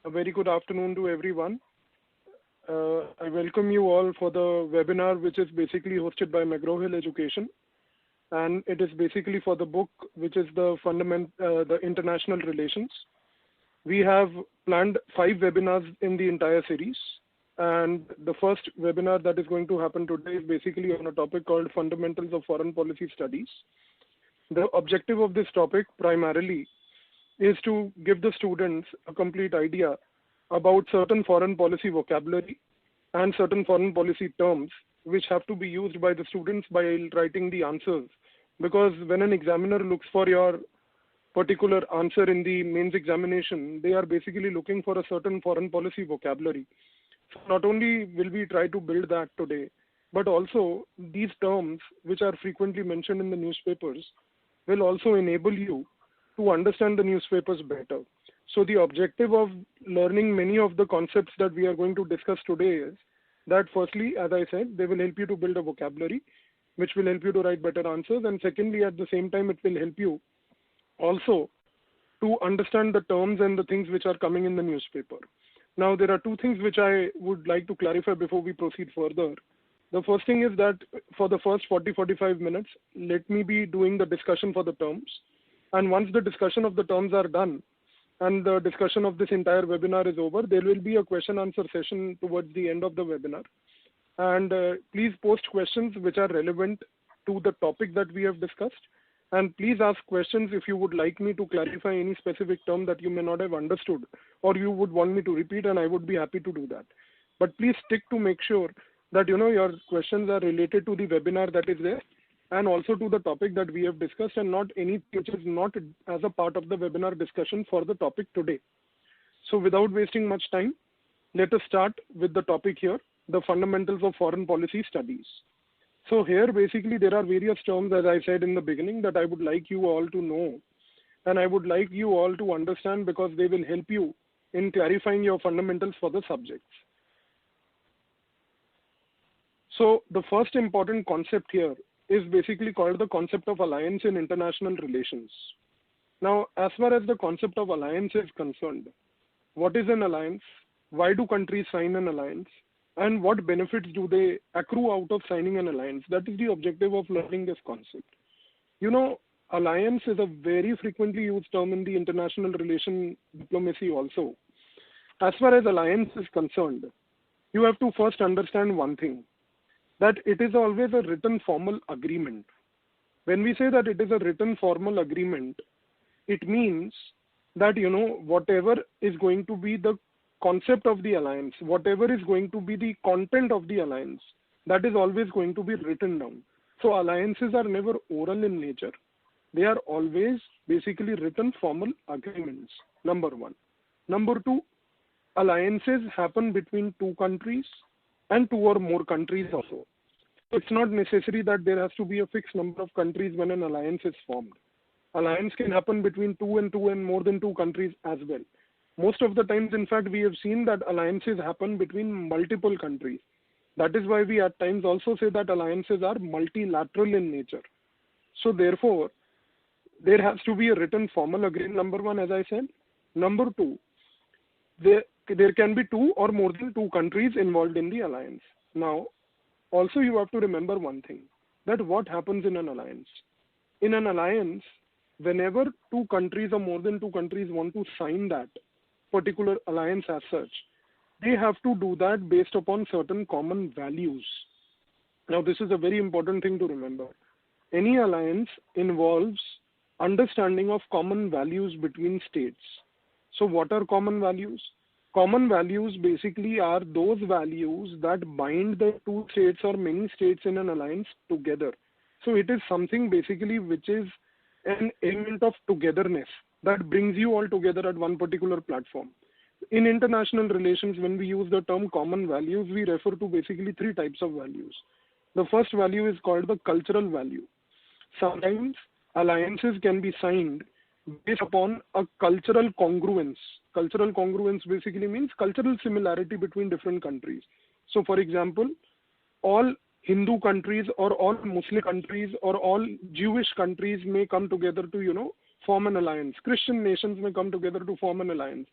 A very good afternoon to everyone. I welcome you all for the webinar, which is basically hosted by McGraw-Hill Education, and it is basically for the book, which is the International Relations. We have planned 5 webinars in the entire series, and the first webinar that is going to happen today is basically on a topic called Fundamentals of Foreign Policy Studies. The objective of this topic primarily is to give the students a complete idea about certain foreign policy vocabulary and certain foreign policy terms which have to be used by the students while writing the answers. Because when an examiner looks for your particular answer in the mains examination, they are basically looking for a certain foreign policy vocabulary. So not only will we try to build that today, but also these terms which are frequently mentioned in the newspapers will also enable you to understand the newspapers better. So the objective of learning many of the concepts that we are going to discuss today is that firstly, as I said, they will help you to build a vocabulary, which will help you to write better answers. And secondly, at the same time, it will help you also to understand the terms and the things which are coming in the newspaper. Now, there are 2 things which I would like to clarify before we proceed further. The first thing is that for the first 40-45 minutes, let me be doing the discussion for the terms. And once the discussion of the terms are done and the discussion of this entire webinar is over, there will be a question answer session towards the end of the webinar. And please post questions which are relevant to the topic that we have discussed. And please ask questions if you would like me to clarify any specific term that you may not have understood or you would want me to repeat, and I would be happy to do that. But please stick to make sure that your questions are related to the webinar that is there and also to the topic that we have discussed, and not anything which is not as a part of the webinar discussion for the topic today. So without wasting much time, let us start with the topic here, the fundamentals of foreign policy studies. So here basically there are various terms, as I said in the beginning, that I would like you all to know and I would like you all to understand because they will help you in clarifying your fundamentals for the subjects. So the first important concept here is basically called the concept of alliance in international relations. Now, as far as the concept of alliance is concerned, what is an alliance? Why do countries sign an alliance? And what benefits do they accrue out of signing an alliance? That is the objective of learning this concept. Alliance is a very frequently used term in the international relation diplomacy also. As far as alliance is concerned, you have to first understand one thing, that it is always a written formal agreement. When we say that it is a written formal agreement, it means that, whatever is going to be the concept of the alliance, whatever is going to be the content of the alliance, that is always going to be written down. So alliances are never oral in nature. They are always basically written formal agreements, number 1. Number 2, alliances happen between 2 countries and 2 or more countries also. It's not necessary that there has to be a fixed number of countries when an alliance is formed. Alliance can happen between 2 and more than 2 countries as well. Most of the times, in fact, we have seen that alliances happen between multiple countries. That is why we at times also say that alliances are multilateral in nature. So therefore, there has to be a written formal agreement, number 1, as I said. Number 2, there can be 2 or more than 2 countries involved in the alliance. Now, also you have to remember one thing, that what happens in an alliance? In an alliance, whenever 2 countries or more than 2 countries want to sign that particular alliance as such, they have to do that based upon certain common values. Now, this is a very important thing to remember. Any alliance involves understanding of common values between states. So what are common values? Common values basically are those values that bind the 2 states or many states in an alliance together. So it is something basically which is an element of togetherness that brings you all together at one particular platform. In international relations, when we use the term common values, we refer to basically 3 types of values. The first value is called the cultural value. Sometimes alliances can be signed based upon a cultural congruence. Cultural congruence basically means cultural similarity between different countries. So for example, all Hindu countries or all Muslim countries or all Jewish countries may come together to, form an alliance. Christian nations may come together to form an alliance.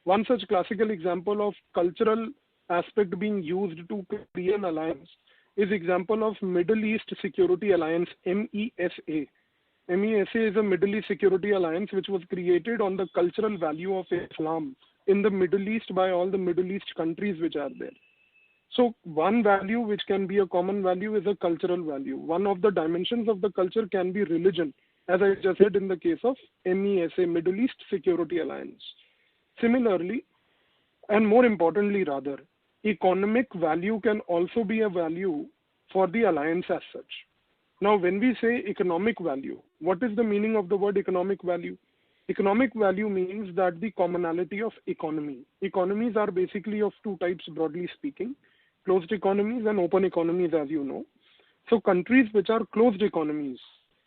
One such classical example of cultural aspect being used to create an alliance is example of Middle East Security Alliance, MESA. MESA is a Middle East Security Alliance which was created on the cultural value of Islam in the Middle East by all the Middle East countries which are there. So one value which can be a common value is a cultural value. One of the dimensions of the culture can be religion, as I just said in the case of MESA, Middle East Security Alliance. Similarly, and more importantly rather, economic value can also be a value for the alliance as such. Now, when we say economic value, what is the meaning of the word economic value? Economic value means that the commonality of economy. Economies are basically of two types, broadly speaking, closed economies and open economies, as you know. So countries which are closed economies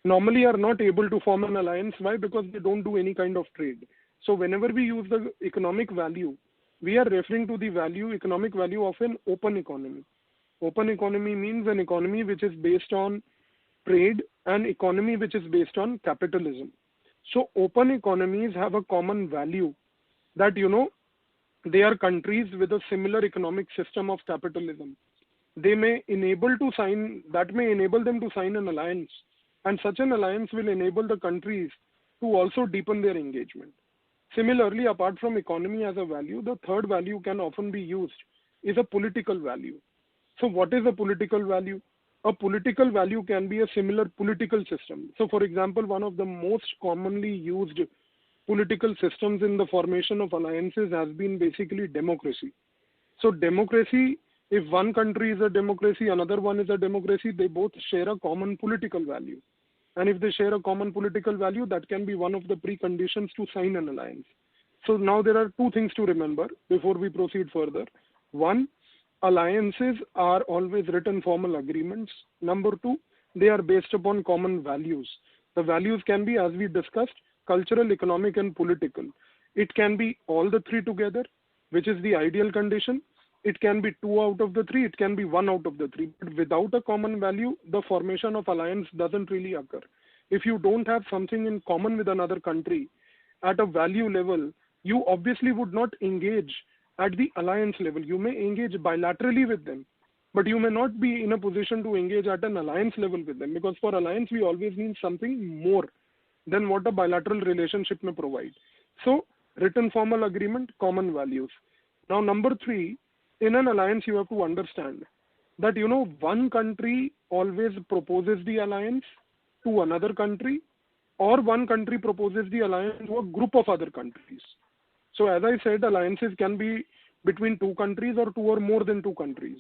normally are not able to form an alliance. Why? Because they don't do any kind of trade. So whenever we use the economic value, we are referring to the value, economic value of an open economy. Open economy means an economy which is based on trade, and economy which is based on capitalism. So open economies have a common value that, they are countries with a similar economic system of capitalism. They may enable to sign, that may enable them to sign an alliance, and such an alliance will enable the countries to also deepen their engagement. Similarly, apart from economy as a value, the third value can often be used is a political value. So what is a political value? A political value can be a similar political system. So for example, one of the most commonly used political systems in the formation of alliances has been basically democracy. So democracy, if one country is a democracy, another one is a democracy, they both share a common political value. And if they share a common political value, that can be one of the preconditions to sign an alliance. So now there are two things to remember before we proceed further. One, alliances are always written formal agreements. Number two, they are based upon common values. The values can be, as we discussed, cultural, economic, and political. It can be all the three together, which is the ideal condition. It can be two out of the three, it can be one out of the three. But without a common value, the formation of alliance doesn't really occur. If you don't have something in common with another country at a value level, you obviously would not engage at the alliance level. You may engage bilaterally with them, but you may not be in a position to engage at an alliance level with them, because for alliance, we always need something more than what a bilateral relationship may provide. So, written formal agreement, common values. Now, number three, in an alliance, you have to understand that, one country always proposes the alliance to another country, or one country proposes the alliance to a group of other countries. So as I said, alliances can be between two countries or two or more than two countries.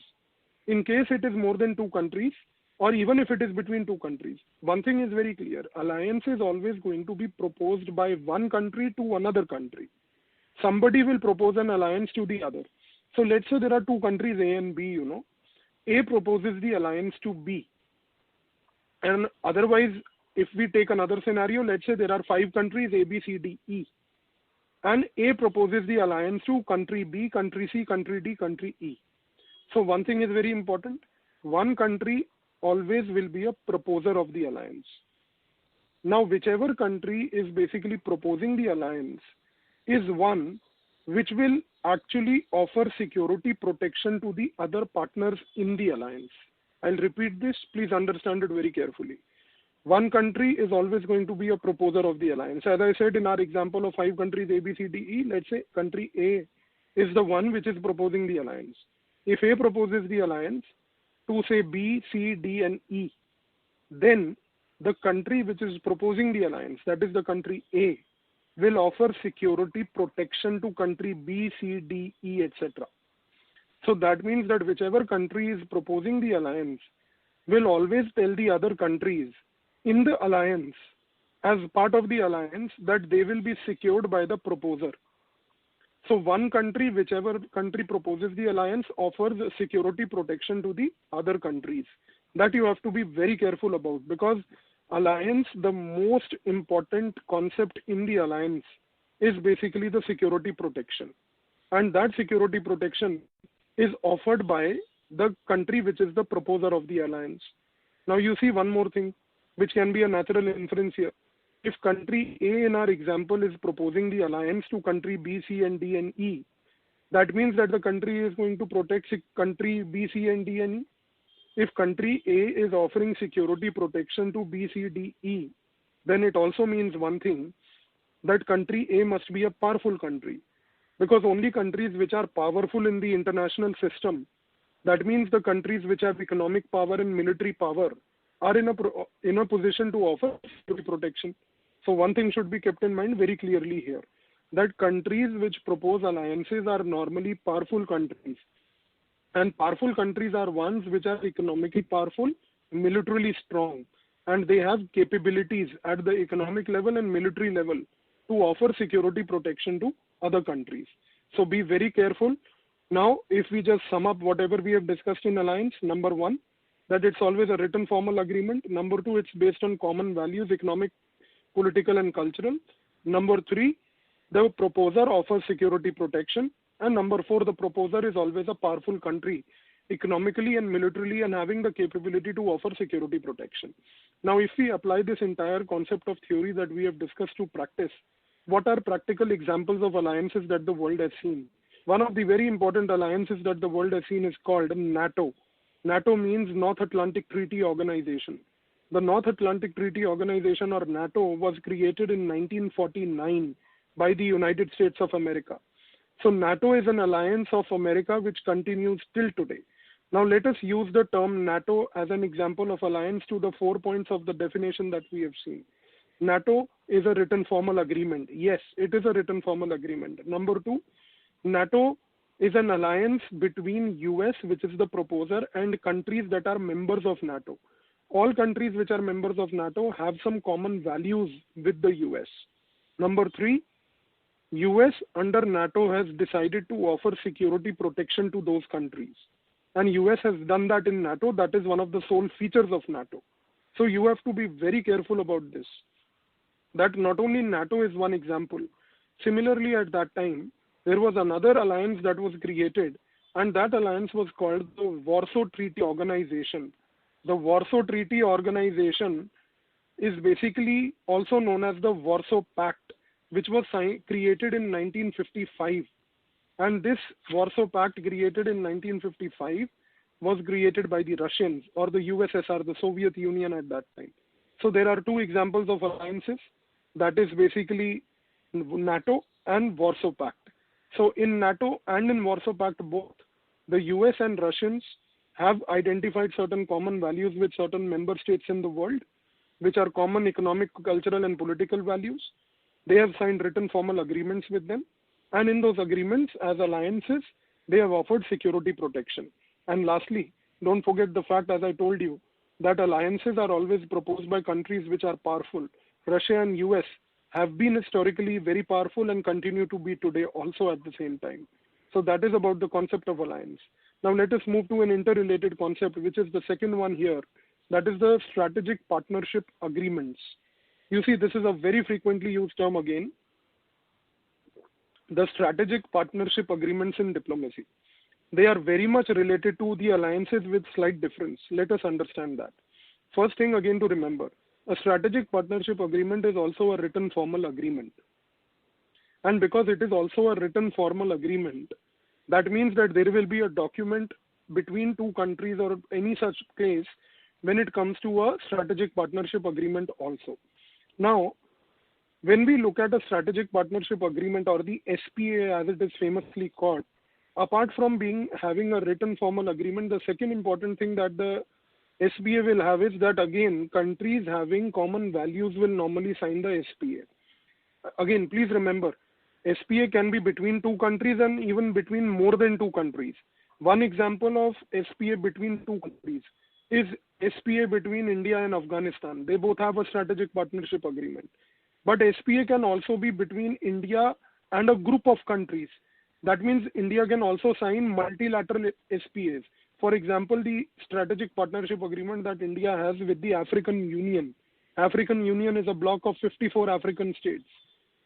In case it is more than two countries, or even if it is between two countries, one thing is very clear. Alliance is always going to be proposed by one country to another country. Somebody will propose an alliance to the other. So let's say there are two countries, A and B, A proposes the alliance to B. And otherwise, if we take another scenario, let's say there are 5 countries, A, B, C, D, E. And A proposes the alliance to country B, country C, country D, country E. So one thing is very important. One country always will be a proposer of the alliance. Now, whichever country is basically proposing the alliance is one which will actually offer security protection to the other partners in the alliance. I'll repeat this. Please understand it very carefully. One country is always going to be a proposer of the alliance. As I said in our example of 5 countries, A, B, C, D, E, let's say country A is the one which is proposing the alliance. If A proposes the alliance to say B, C, D, and E, then the country which is proposing the alliance, that is the country A, will offer security protection to country B, C, D, E, etc. So that means that whichever country is proposing the alliance will always tell the other countries in the alliance, as part of the alliance, that they will be secured by the proposer. So one country, whichever country proposes the alliance, offers security protection to the other countries. That you have to be very careful about, because alliance, the most important concept in the alliance is basically the security protection. And that security protection is offered by the country which is the proposer of the alliance. Now you see one more thing, which can be a natural inference here. if country A in our example is proposing the alliance to country B, C, and D and E, that means that the country is going to protect country B, C, and D and E. If country A is offering security protection to B, C, D, E, then it also means one thing, that country A must be a powerful country, because only countries which are powerful in the international system, that means the countries which have economic power and military power, are in a position to offer security protection. So one thing should be kept in mind very clearly here, that countries which propose alliances are normally powerful countries, and powerful countries are ones which are economically powerful, militarily strong, and they have capabilities at the economic level and military level to offer security protection to other countries. So be very careful. Now, if we just sum up whatever we have discussed in alliance, number one, that it's always a written formal agreement. Number two, it's based on common values, economic, political, and cultural. Number three, the proposer offers security protection. And number four, the proposer is always a powerful country, economically and militarily, and having the capability to offer security protection. Now, if we apply this entire concept of theory that we have discussed to practice, what are practical examples of alliances that the world has seen? One of the very important alliances that the world has seen is called NATO. NATO means North Atlantic Treaty Organization. The North Atlantic Treaty Organization, or NATO, was created in 1949 by the United States of America. So NATO is an alliance of America which continues till today. Now let us use the term NATO as an example of alliance to the 4 points of the definition that we have seen. NATO is a written formal agreement. Yes, it is a written formal agreement. Number two, NATO is an alliance between US, which is the proposer, and countries that are members of NATO. All countries which are members of NATO have some common values with the US. Number three, US under NATO has decided to offer security protection to those countries. And US has done that in NATO. That is one of the sole features of NATO. So you have to be very careful about this. That not only NATO is one example. Similarly, at that time, there was another alliance that was created, and that alliance was called the Warsaw Treaty Organization. The Warsaw Treaty Organization is basically also known as the Warsaw Pact, which was created in 1955. And this Warsaw Pact, created in 1955, was created by the Russians, or the USSR, the Soviet Union at that time. So there are two examples of alliances, that is basically NATO and Warsaw Pact. So in NATO and in Warsaw Pact, both the US and Russians have identified certain common values with certain member states in the world, which are common economic, cultural, and political values. They have signed written formal agreements with them. And in those agreements, as alliances, they have offered security protection. And lastly, don't forget the fact, as I told you, that alliances are always proposed by countries which are powerful. Russia and US have been historically very powerful and continue to be today also at the same time. So that is about the concept of alliance. Now let us move to an interrelated concept, which is the second one here. That is the strategic partnership agreements. You see, this is a very frequently used term again. The strategic partnership agreements in diplomacy. They are very much related to the alliances with slight difference. Let us understand that. First thing again to remember, a strategic partnership agreement is also a written formal agreement. And because it is also a written formal agreement, that means that there will be a document between two countries or any such case when it comes to a strategic partnership agreement also. Now, when we look at a strategic partnership agreement, or the SPA as it is famously called, apart from having a written formal agreement, the second important thing that the SPA will have is that, again, countries having common values will normally sign the SPA. Again, please remember, SPA can be between two countries and even between more than two countries. One example of SPA between two countries is SPA between India and Afghanistan. They both have a strategic partnership agreement. But SPA can also be between India and a group of countries. That means India can also sign multilateral SPAs. For example, the strategic partnership agreement that India has with the African Union. African Union is a bloc of 54 African states.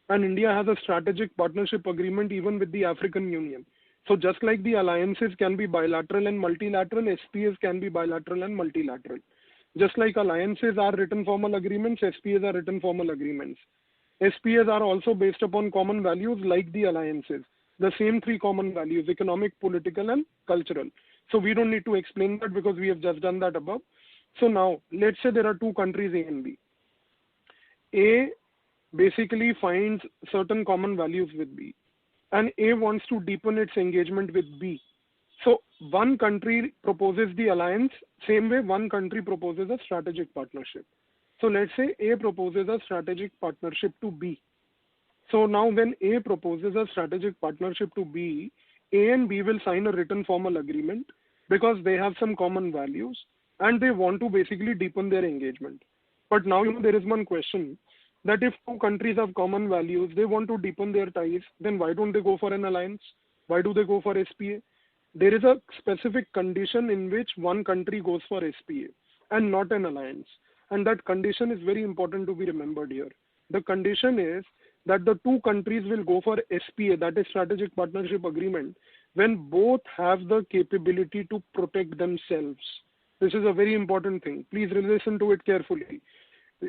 And India has a strategic partnership agreement even with the African Union. So just like the alliances can be bilateral and multilateral, SPAs can be bilateral and multilateral. Just like alliances are written formal agreements, SPAs are written formal agreements. SPAs are also based upon common values like the alliances. The same three common values: economic, political, and cultural. So we don't need to explain that because we have just done that above. So now, let's say there are two countries, A and B. A basically finds certain common values with B, and A wants to deepen its engagement with B. So one country proposes the alliance, same way one country proposes a strategic partnership. So let's say A proposes a strategic partnership to B. So now when A proposes a strategic partnership to B, A and B will sign a written formal agreement because they have some common values and they want to basically deepen their engagement. But now, there is one question, that if two countries have common values, they want to deepen their ties, then why don't they go for an alliance? Why do they go for SPA? There is a specific condition in which one country goes for SPA and not an alliance. And that condition is very important to be remembered here. The condition is that the two countries will go for SPA, that is Strategic Partnership Agreement, when both have the capability to protect themselves. This is a very important thing. Please listen to it carefully.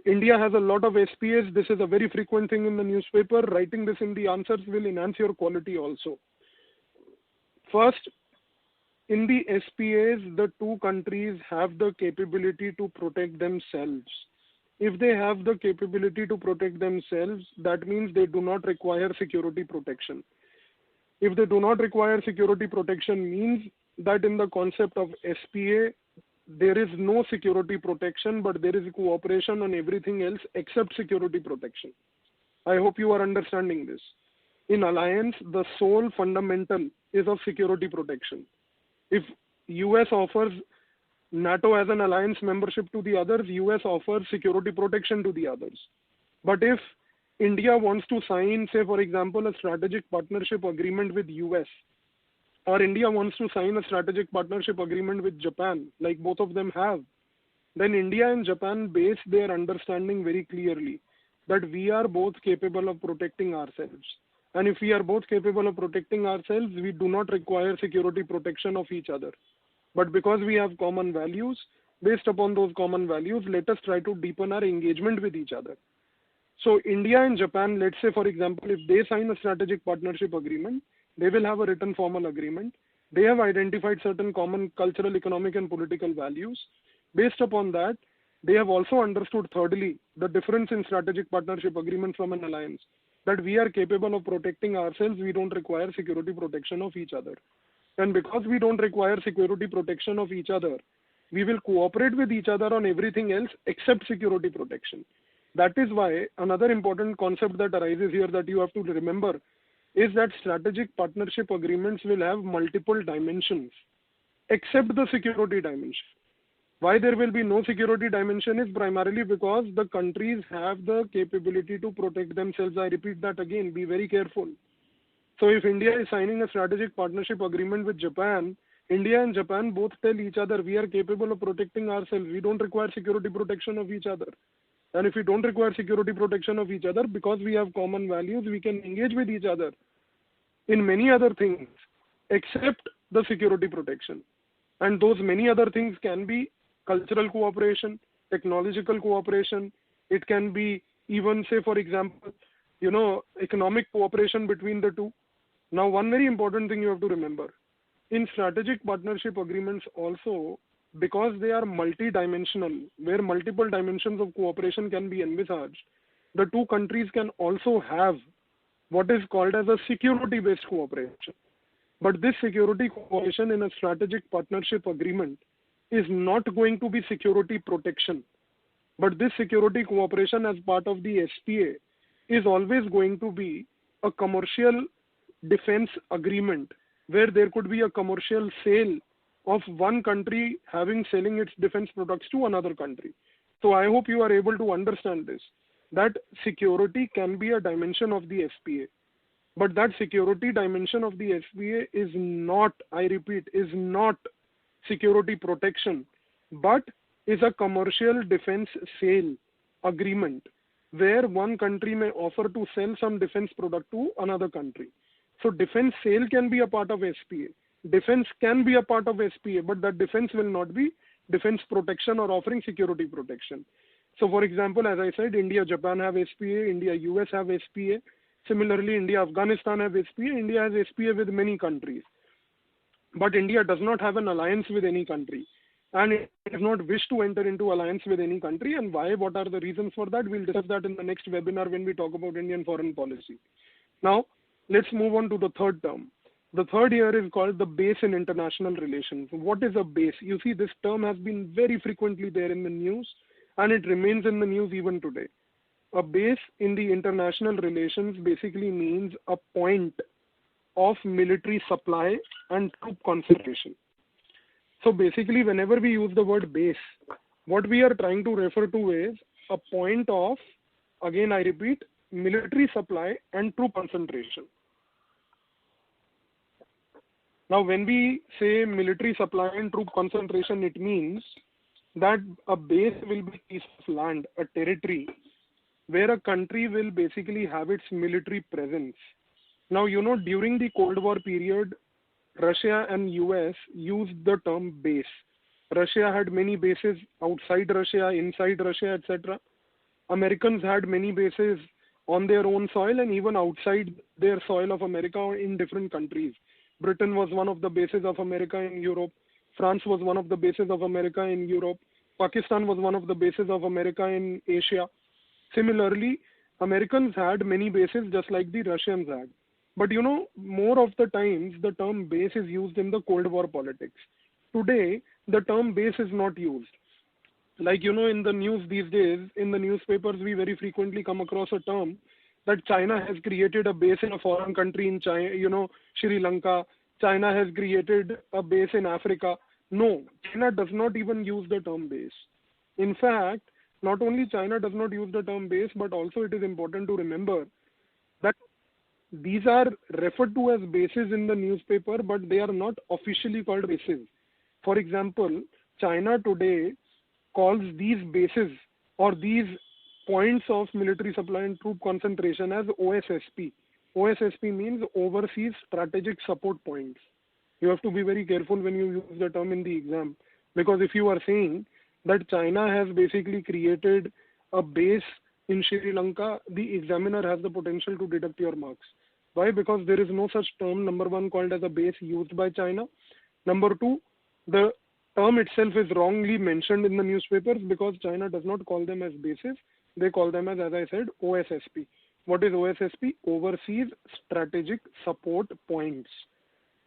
India has a lot of SPAs. This is a very frequent thing in the newspaper. Writing this in the answers will enhance your quality also. First, in the SPAs, the two countries have the capability to protect themselves. If they have the capability to protect themselves, that means they do not require security protection. If they do not require security protection, means that in the concept of SPA, there is no security protection, but there is cooperation on everything else except security protection. I hope you are understanding this. In alliance, the sole fundamental is of security protection. If US offers NATO as an alliance membership to the others, US offers security protection to the others. But if India wants to sign, say for example, a strategic partnership agreement with US, or India wants to sign a strategic partnership agreement with Japan, like both of them have, then India and Japan base their understanding very clearly that we are both capable of protecting ourselves. And if we are both capable of protecting ourselves, we do not require security protection of each other. But because we have common values, based upon those common values, let us try to deepen our engagement with each other. So India and Japan, let's say for example, if they sign a strategic partnership agreement, they will have a written formal agreement. They have identified certain common cultural, economic, and political values. Based upon that, they have also understood, thirdly, the difference in strategic partnership agreement from an alliance, that we are capable of protecting ourselves, we don't require security protection of each other. And because we don't require security protection of each other, we will cooperate with each other on everything else except security protection. That is why another important concept that arises here that you have to remember is that strategic partnership agreements will have multiple dimensions except the security dimension. Why there will be no security dimension is primarily because the countries have the capability to protect themselves. I repeat that again, be very careful. So if India is signing a strategic partnership agreement with Japan, India and Japan both tell each other we are capable of protecting ourselves. We don't require security protection of each other. And if we don't require security protection of each other, because we have common values, we can engage with each other in many other things except the security protection. And those many other things can be cultural cooperation, technological cooperation. It can be even, say, for example, economic cooperation between the two. Now, one very important thing you have to remember, in strategic partnership agreements also, because they are multi-dimensional, where multiple dimensions of cooperation can be envisaged, the two countries can also have what is called as a security-based cooperation. But this security cooperation in a strategic partnership agreement is not going to be security protection. But this security cooperation as part of the SPA is always going to be a commercial defense agreement where there could be a commercial sale of one country selling its defense products to another country. So I hope you are able to understand this, that security can be a dimension of the SPA. But that security dimension of the SPA is not, I repeat, is not security protection, but is a commercial defense sale agreement where one country may offer to sell some defense product to another country. So defense sale can be a part of SPA. Defense can be a part of SPA, but that defense will not be defense protection or offering security protection. So, for example, as I said, India, Japan have SPA, India, US have SPA. Similarly, India, Afghanistan have SPA. India has SPA with many countries. But India does not have an alliance with any country. And it does not wish to enter into alliance with any country. And why? What are the reasons for that? We'll discuss that in the next webinar when we talk about Indian foreign policy. Now, let's move on to the third term. The third here is called the base in international relations. What is a base? You see, this term has been very frequently there in the news, and it remains in the news even today. A base in the international relations basically means a point of military supply and troop concentration. So basically, whenever we use the word base, what we are trying to refer to is a point of, again I repeat, military supply and troop concentration. Now, when we say military supply and troop concentration, it means that a base will be a piece of land, a territory, where a country will basically have its military presence. Now, you know, during the Cold War period, Russia and US used the term base. Russia had many bases outside Russia, inside Russia, etc. Americans had many bases on their own soil and even outside their soil of America or in different countries. Britain was one of the bases of America in Europe. France was one of the bases of America in Europe. Pakistan was one of the bases of America in Asia. Similarly, Americans had many bases just like the Russians had. But you know, more of the times the term base is used in the Cold War politics. Today, the term base is not used. Like, you know, in the news these days, in the newspapers, we very frequently come across a term that China has created a base in a foreign country in China, you know, Sri Lanka. China has created a base in Africa. No, China does not even use the term base. In fact, not only China does not use the term base, but also it is important to remember that these are referred to as bases in the newspaper, but they are not officially called bases. For example, China today calls these bases or these points of military supply and troop concentration as OSSP. OSSP means Overseas Strategic Support Points. You have to be very careful when you use the term in the exam, because if you are saying that China has basically created a base in Sri Lanka, the examiner has the potential to deduct your marks. Why? Because there is no such term, number one, called as a base used by China. Number two, the term itself is wrongly mentioned in the newspapers because China does not call them as bases. They call them as I said, OSSP. What is OSSP? Overseas Strategic Support Points.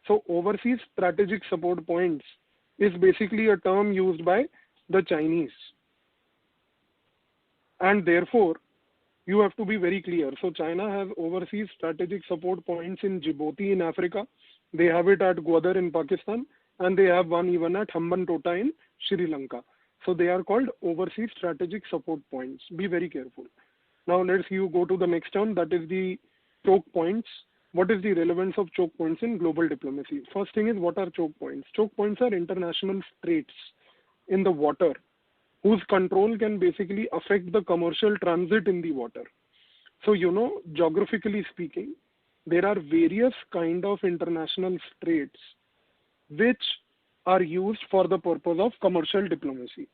So Overseas Strategic Support Points is basically a term used by the Chinese. And therefore, you have to be very clear. So China has Overseas Strategic Support Points in Djibouti in Africa. They have it at Gwadar in Pakistan. And they have one even at Hambantota in Sri Lanka. So they are called Overseas Strategic Support Points. Be very careful. Now let's you go to the next term, that is the choke points. What is the relevance of choke points in global diplomacy? First thing is, what are choke points? Choke points are international straits in the water whose control can basically affect the commercial transit in the water. So, you know, geographically speaking, there are various kind of international straits which are used for the purpose of commercial diplomacy.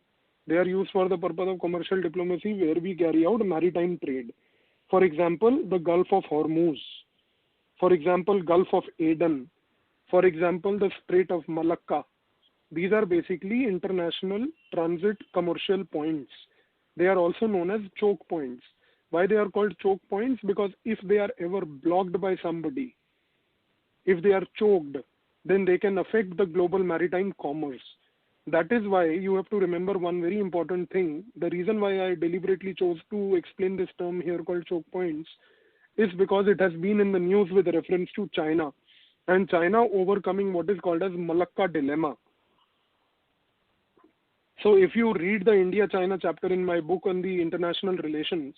They are used for the purpose of commercial diplomacy where we carry out maritime trade. For example, the Gulf of Hormuz. For example, Gulf of Aden. For example, the Strait of Malacca. These are basically international transit commercial points. They are also known as choke points. Why they are called choke points? Because if they are ever blocked by somebody, if they are choked, then they can affect the global maritime commerce. That is why you have to remember one very important thing. The reason why I deliberately chose to explain this term here called choke points is because it has been in the news with reference to China, and China overcoming what is called as Malacca dilemma. So if you read the India-China chapter in my book on the international relations,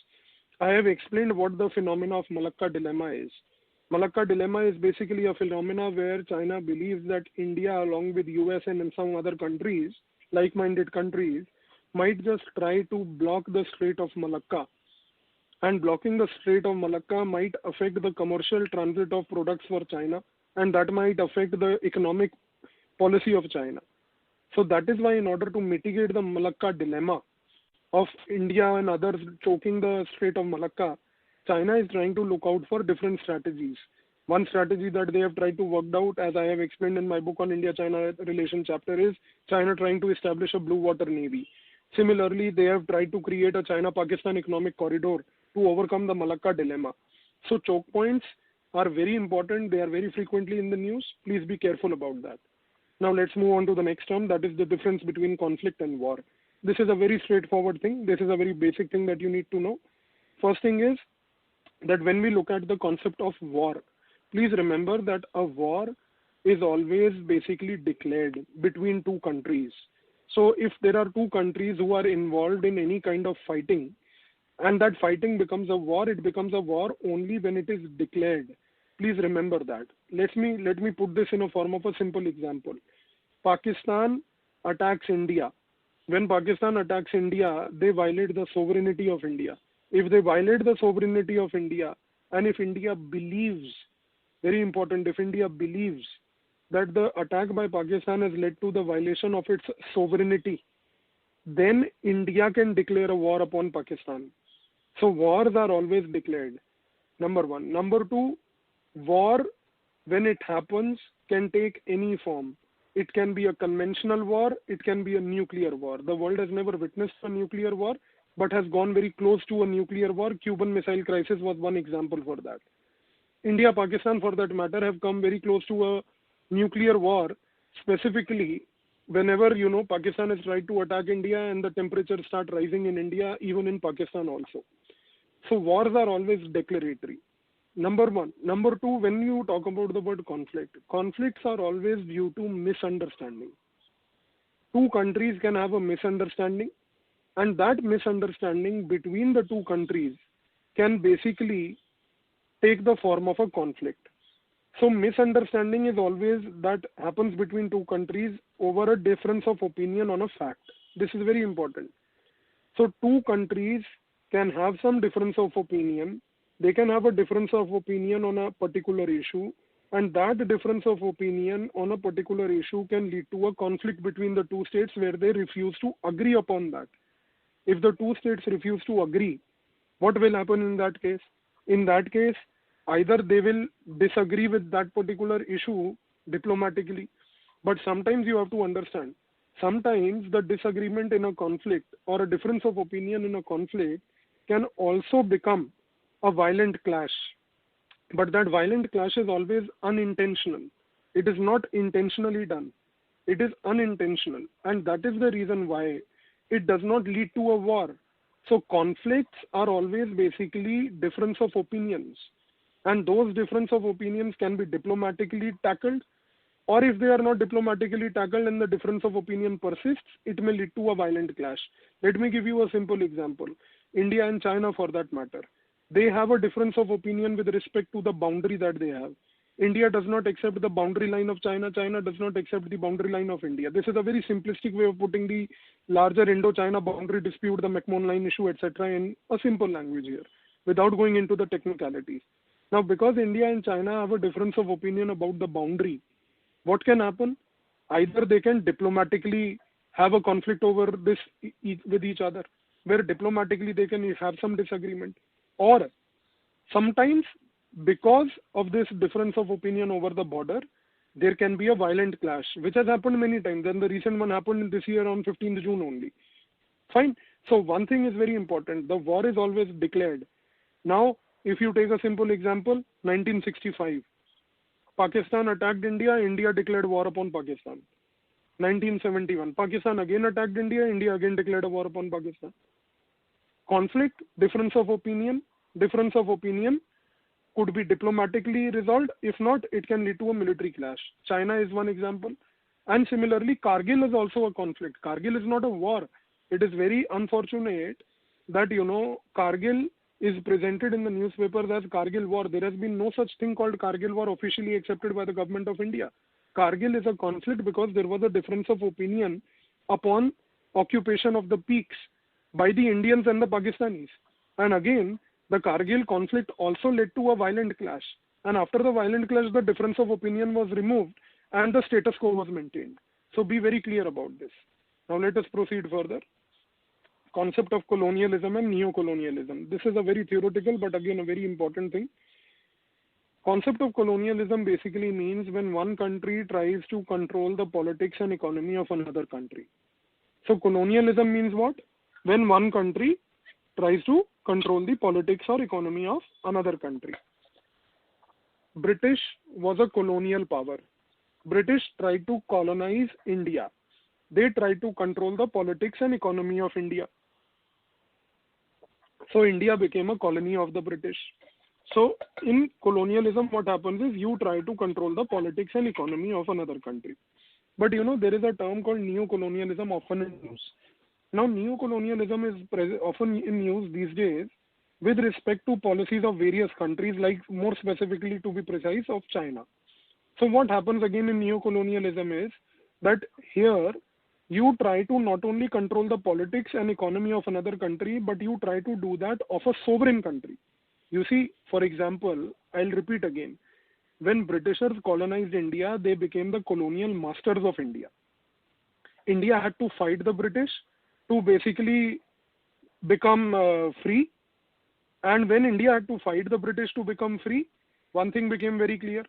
I have explained what the phenomena of Malacca dilemma is. Malacca dilemma is basically a phenomena where China believes that India, along with US and some other countries, like-minded countries, might just try to block the Strait of Malacca. And blocking the Strait of Malacca might affect the commercial transit of products for China, and that might affect the economic policy of China. So that is why, in order to mitigate the Malacca dilemma of India and others choking the Strait of Malacca, China is trying to look out for different strategies. One strategy that they have tried to work out, as I have explained in my book on India-China relation chapter, is China trying to establish a blue water navy. Similarly, they have tried to create a China-Pakistan economic corridor to overcome the Malacca dilemma. So choke points are very important. They are very frequently in the news. Please be careful about that. Now let's move on to the next term, that is the difference between conflict and war. This is a very straightforward thing. This is a very basic thing that you need to know. First thing is that when we look at the concept of war, please remember that a war is always basically declared between two countries. So if there are two countries who are involved in any kind of fighting, and that fighting becomes a war, it becomes a war only when it is declared. Please remember that. Let me put this in a form of a simple example. Pakistan attacks India. When Pakistan attacks India, they violate the sovereignty of India. If they violate the sovereignty of India, and if India believes, very important, if India believes that the attack by Pakistan has led to the violation of its sovereignty, then India can declare a war upon Pakistan. So wars are always declared, number one. Number two, war, when it happens, can take any form. It can be a conventional war, it can be a nuclear war. The world has never witnessed a nuclear war, but has gone very close to a nuclear war. Cuban Missile Crisis was one example for that. India, Pakistan, for that matter, have come very close to a nuclear war, specifically whenever, Pakistan has tried to attack India and the temperatures start rising in India, even in Pakistan also. So wars are always declaratory. Number one. Number two, when you talk about the word conflict, conflicts are always due to misunderstanding. Two countries can have a misunderstanding, and that misunderstanding between the two countries can basically take the form of a conflict. So misunderstanding is always that happens between two countries over a difference of opinion on a fact. This is very important. So two countries can have some difference of opinion. They can have a difference of opinion on a particular issue, and that difference of opinion on a particular issue can lead to a conflict between the two states where they refuse to agree upon that. If the two states refuse to agree, what will happen in that case? In that case, either they will disagree with that particular issue diplomatically, but sometimes you have to understand, sometimes the disagreement in a conflict or a difference of opinion in a conflict can also become a violent clash. But that violent clash is always unintentional. It is not intentionally done. It is unintentional. And that is the reason why it does not lead to a war. So conflicts are always basically difference of opinions. And those difference of opinions can be diplomatically tackled, or if they are not diplomatically tackled and the difference of opinion persists, it may lead to a violent clash. Let me give you a simple example. India and China, for that matter, they have a difference of opinion with respect to the boundary that they have. India does not accept the boundary line of China. China does not accept the boundary line of India. This is a very simplistic way of putting the larger Indo-China boundary dispute, the McMahon Line issue, etc. in a simple language here, without going into the technicalities. Now, because India and China have a difference of opinion about the boundary, what can happen? Either they can diplomatically have a conflict over this with each other, where diplomatically they can have some disagreement, or sometimes because of this difference of opinion over the border, there can be a violent clash, which has happened many times. And the recent one happened this year on 15th June only. Fine. So one thing is very important. The war is always declared. Now, if you take a simple example, 1965, Pakistan attacked India, India declared war upon Pakistan. 1971, Pakistan again attacked India, India again declared a war upon Pakistan. Conflict, difference of opinion could be diplomatically resolved. If not, it can lead to a military clash. China is one example. And similarly, Kargil is also a conflict. Kargil is not a war. It is very unfortunate that, Kargil is presented in the newspapers as Kargil war. There has been no such thing called Kargil war officially accepted by the government of India. Kargil is a conflict because there was a difference of opinion upon occupation of the peaks by the Indians and the Pakistanis. And again, the Kargil conflict also led to a violent clash. And after the violent clash, the difference of opinion was removed and the status quo was maintained. So be very clear about this. Now let us proceed further. Concept of colonialism and neo-colonialism. This is a very theoretical but again a very important thing. Concept of colonialism basically means when one country tries to control the politics and economy of another country. So colonialism means what? When one country tries to control the politics or economy of another country. British was a colonial power. British tried to colonize India. They tried to control the politics and economy of India. So India became a colony of the British. So in colonialism, what happens is you try to control the politics and economy of another country. But you know, there is a term called neo-colonialism often in use. Now, neo-colonialism is often in use these days with respect to policies of various countries, like more specifically to be precise, of China. So what happens again in neo-colonialism is that here you try to not only control the politics and economy of another country, but you try to do that of a sovereign country. You see, for example, I'll repeat again. When Britishers colonized India, they became the colonial masters of India. India had to fight the British to basically become free. And when India had to fight the British to become free, one thing became very clear,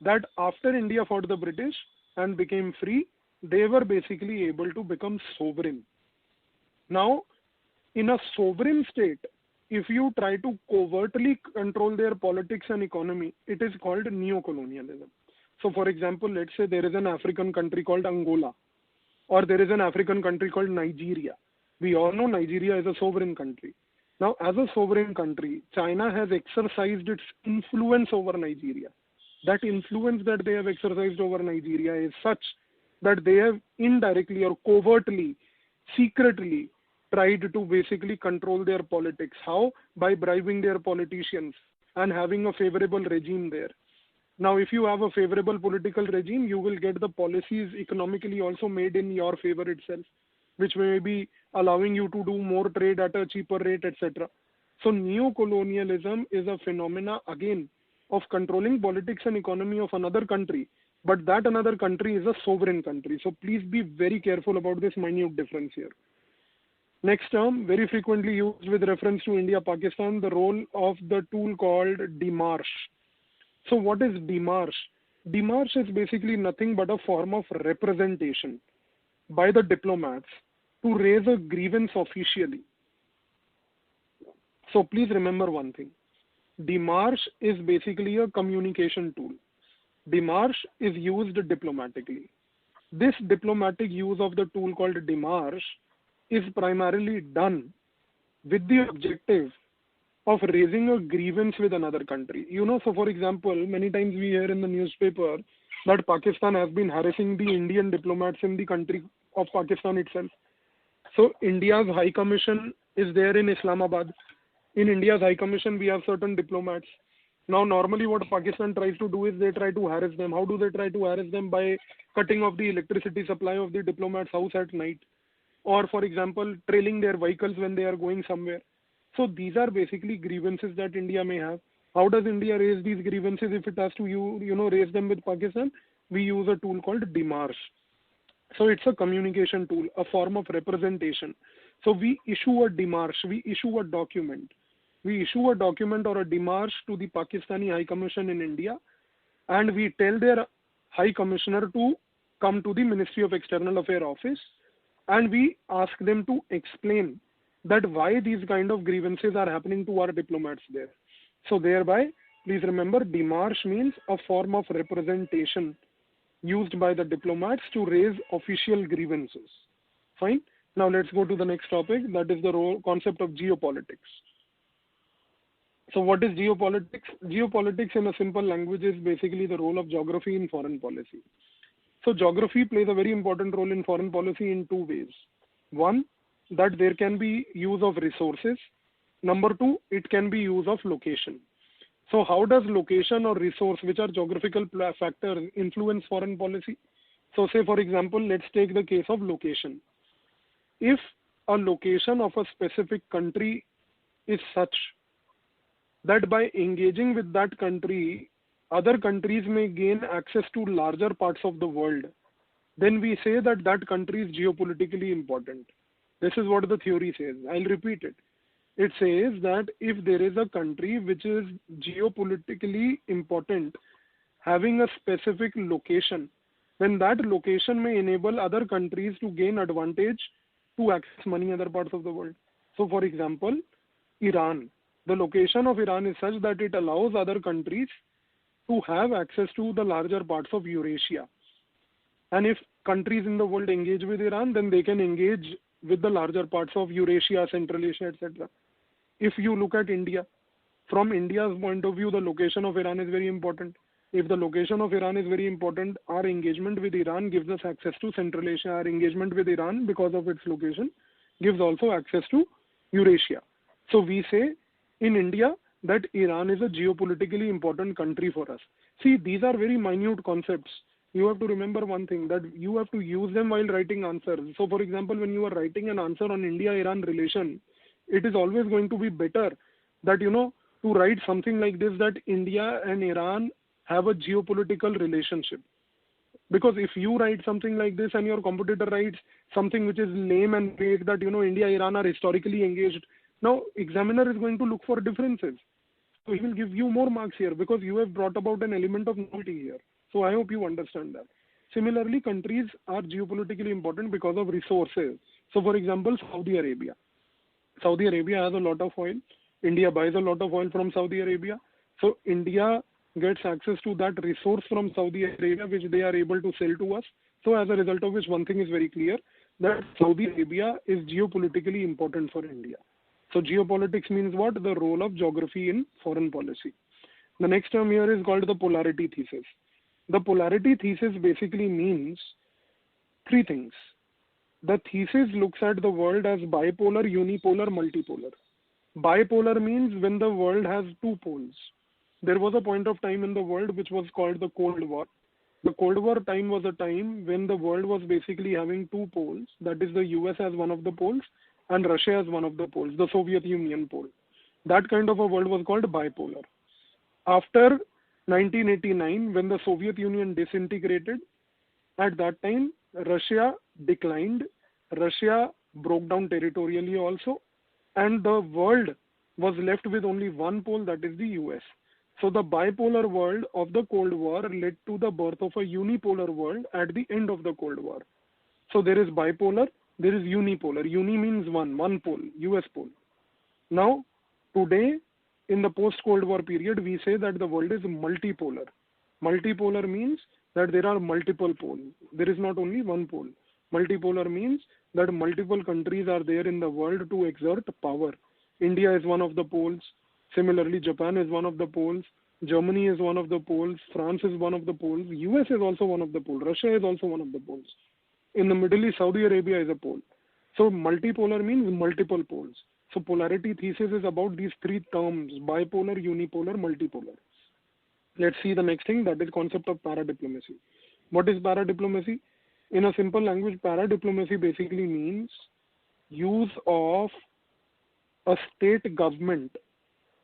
that after India fought the British and became free, they were basically able to become sovereign. Now, in a sovereign state, if you try to covertly control their politics and economy, it is called neo-colonialism. So, for example, let's say there is an African country called Angola, or there is an African country called Nigeria. We all know Nigeria is a sovereign country. Now, as a sovereign country, China has exercised its influence over Nigeria. That influence that they have exercised over Nigeria is such that they have indirectly or covertly, secretly tried to basically control their politics. How? By bribing their politicians and having a favorable regime there. Now, if you have a favorable political regime, you will get the policies economically also made in your favor itself, which may be allowing you to do more trade at a cheaper rate, etc. So neo-colonialism is a phenomena, again, of controlling politics and economy of another country, but that another country is a sovereign country. So please be very careful about this minute difference here. Next term, very frequently used with reference to India-Pakistan, the role of the tool called démarche. So what is démarche? Démarche is basically nothing but a form of representation by the diplomats to raise a grievance officially. So please remember one thing. Démarche is basically a communication tool. Démarche is used diplomatically. This diplomatic use of the tool called démarche is primarily done with the objective of raising a grievance with another country. You know, so for example, many times we hear in the newspaper that Pakistan has been harassing the Indian diplomats in the country of Pakistan itself. So India's High Commission is there in Islamabad. In India's High Commission, we have certain diplomats. Now, normally what Pakistan tries to do is they try to harass them. How do they try to harass them? By cutting off the electricity supply of the diplomat's house at night. Or, for example, trailing their vehicles when they are going somewhere. So these are basically grievances that India may have. How does India raise these grievances if it has to, raise them with Pakistan? We use a tool called démarche. So it's a communication tool, a form of representation. So we issue a démarche, we issue a document. We issue a document or a démarche to the Pakistani High Commission in India, and we tell their High Commissioner to come to the Ministry of External Affairs office, and we ask them to explain that why these kind of grievances are happening to our diplomats there. So thereby, please remember, démarche means a form of representation used by the diplomats to raise official grievances. Fine. Now let's go to the next topic, that is the concept of geopolitics. So what is geopolitics? Geopolitics in a simple language is basically the role of geography in foreign policy. So geography plays a very important role in foreign policy in two ways. One, that there can be use of resources. Number two, it can be use of location. So how does location or resource, which are geographical factors, influence foreign policy? So say, for example, let's take the case of location. If a location of a specific country is such that by engaging with that country, other countries may gain access to larger parts of the world, then we say that that country is geopolitically important. This is what the theory says. I'll repeat it. It says that if there is a country which is geopolitically important, having a specific location, then that location may enable other countries to gain advantage to access money in other parts of the world. So, for example, Iran. The location of Iran is such that it allows other countries to have access to the larger parts of Eurasia. And if countries in the world engage with Iran, then they can engage with the larger parts of Eurasia, Central Asia, etc. If you look at India, from India's point of view, the location of Iran is very important. If the location of Iran is very important, our engagement with Iran gives us access to Central Asia. Our engagement with Iran, because of its location, gives also access to Eurasia. So we say in India that Iran is a geopolitically important country for us. See, these are very minute concepts. You have to remember one thing, that you have to use them while writing answers. So, for example, when you are writing an answer on India-Iran relation, it is always going to be better that, to write something like this, that India and Iran have a geopolitical relationship. Because if you write something like this and your competitor writes something which is lame and vague, that, India, Iran are historically engaged, now examiner is going to look for differences. So he will give you more marks here because you have brought about an element of novelty here. So I hope you understand that. Similarly, countries are geopolitically important because of resources. So for example, Saudi Arabia. Saudi Arabia has a lot of oil. India buys a lot of oil from Saudi Arabia. So India gets access to that resource from Saudi Arabia, which they are able to sell to us. So as a result of which, one thing is very clear, that Saudi Arabia is geopolitically important for India. So geopolitics means what? The role of geography in foreign policy. The next term here is called the polarity thesis. The polarity thesis basically means three things. The thesis looks at the world as bipolar, unipolar, multipolar. Bipolar means when the world has two poles. There was a point of time in the world which was called the Cold War. The Cold War time was a time when the world was basically having two poles, that is the US as one of the poles and Russia as one of the poles, the Soviet Union pole. That kind of a world was called bipolar. After 1989, when the Soviet Union disintegrated, at that time Russia declined, Russia broke down territorially also, and the world was left with only one pole, that is the US. So the bipolar world of the Cold War led to the birth of a unipolar world at the end of the Cold War. So there is bipolar, there is unipolar. Uni means one pole, US pole. Now, today, in the post-Cold War period, we say that the world is multipolar. Multipolar means that there are multiple poles. There is not only one pole. Multipolar means that multiple countries are there in the world to exert power. India is one of the poles. Similarly, Japan is one of the poles. Germany is one of the poles. France is one of the poles. US is also one of the poles. Russia is also one of the poles. In the Middle East, Saudi Arabia is a pole. So multipolar means multiple poles. So polarity thesis is about these three terms: bipolar, unipolar, multipolar. Let's see the next thing, that is concept of paradiplomacy. What is paradiplomacy? In a simple language, paradiplomacy basically means use of a state government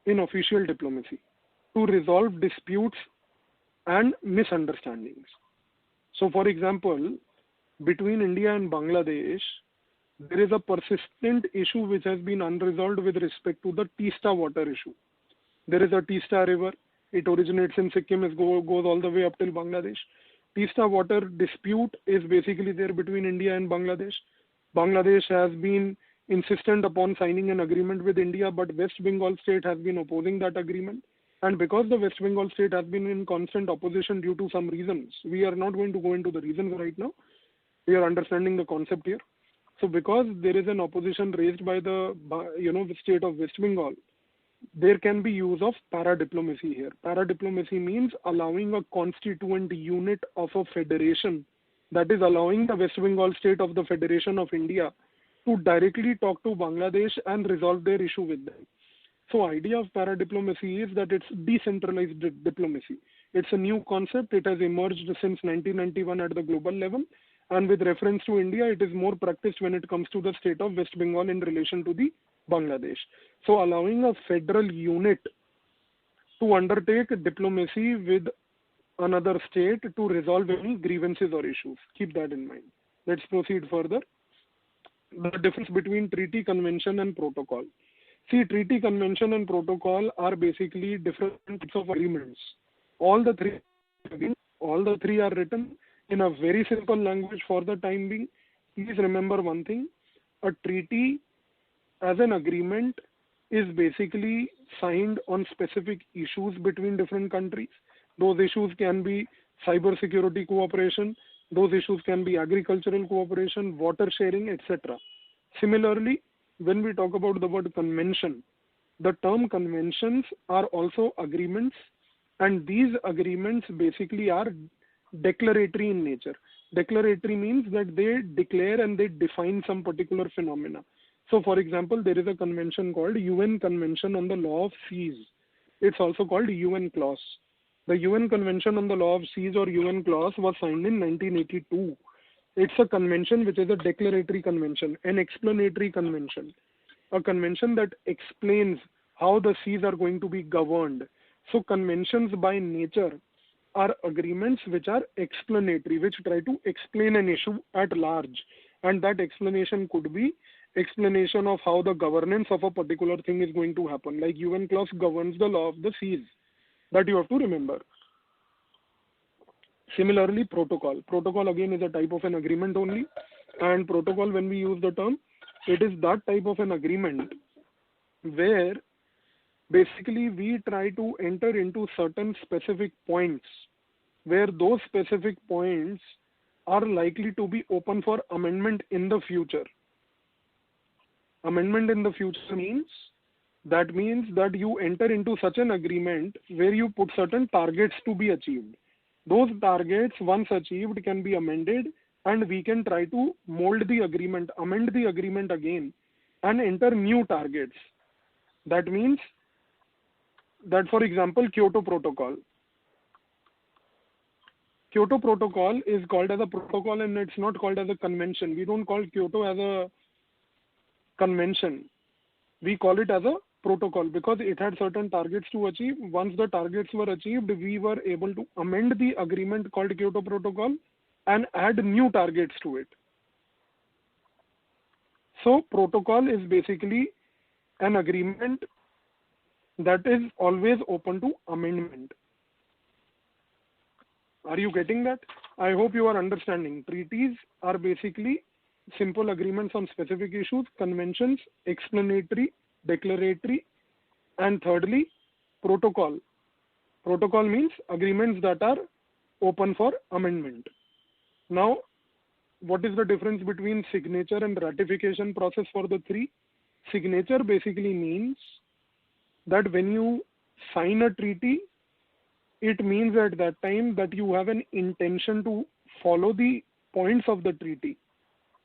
in official diplomacy to resolve disputes and misunderstandings. So for example, between India and Bangladesh, there is a persistent issue which has been unresolved with respect to the Teesta water issue. There is a Teesta river. It originates in Sikkim, it goes all the way up till Bangladesh. Teesta water dispute is basically there between India and Bangladesh. Bangladesh has been insistent upon signing an agreement with India, but West Bengal state has been opposing that agreement. And because the West Bengal state has been in constant opposition due to some reasons, we are not going to go into the reasons right now. We are understanding the concept here. So because there is an opposition raised by the state of West Bengal, there can be use of paradiplomacy here. Paradiplomacy means allowing a constituent unit of a federation, that is allowing the West Bengal state of the Federation of India to directly talk to Bangladesh and resolve their issue with them. So idea of paradiplomacy is that it's decentralized diplomacy. It's a new concept. It has emerged since 1991 at the global level. And with reference to India, it is more practiced when it comes to the state of West Bengal in relation to the Bangladesh. So allowing a federal unit to undertake diplomacy with another state to resolve any grievances or issues. Keep that in mind. Let's proceed further. The difference between treaty, convention, and protocol. See, treaty, convention, and protocol are basically different types of agreements. All the three, all the three are written in a very simple language for the time being. Please remember one thing: a treaty, as an agreement, is basically signed on specific issues between different countries. Those issues can be cyber security cooperation, those issues can be agricultural cooperation, water sharing, etc. Similarly, when we talk about the word convention, the term conventions are also agreements, and these agreements basically are declaratory in nature. Declaratory means that they declare and they define some particular phenomena. So, for example, there is a convention called UN Convention on the Law of Seas. It's also called UN Clause. The UN Convention on the Law of Seas, or UN Clause, was signed in 1982. It's a convention which is a declaratory convention, an explanatory convention, a convention that explains how the seas are going to be governed. So conventions by nature are agreements which are explanatory, which try to explain an issue at large. And that explanation could be explanation of how the governance of a particular thing is going to happen. Like UN Clause governs the law of the seas. That you have to remember. Similarly, protocol. Protocol again is a type of an agreement only. And protocol, when we use the term, it is that type of an agreement where basically we try to enter into certain specific points, where those specific points are likely to be open for amendment in the future. Amendment in the future means that you enter into such an agreement where you put certain targets to be achieved. Those targets, once achieved, can be amended, and we can try to mold the agreement, amend the agreement again, and enter new targets. That means that, for example, Kyoto Protocol. Kyoto Protocol is called as a protocol and it's not called as a convention. We don't call Kyoto as a convention. We call it as a protocol because it had certain targets to achieve. Once the targets were achieved, we were able to amend the agreement called Kyoto Protocol and add new targets to it. So protocol is basically an agreement that is always open to amendment. Are you getting that? I hope you are understanding. Treaties are basically simple agreements on specific issues, conventions, explanatory, declaratory, and thirdly, protocol. Protocol means agreements that are open for amendment. Now, what is the difference between signature and ratification process for the three? Signature basically means that when you sign a treaty, it means at that time that you have an intention to follow the points of the treaty,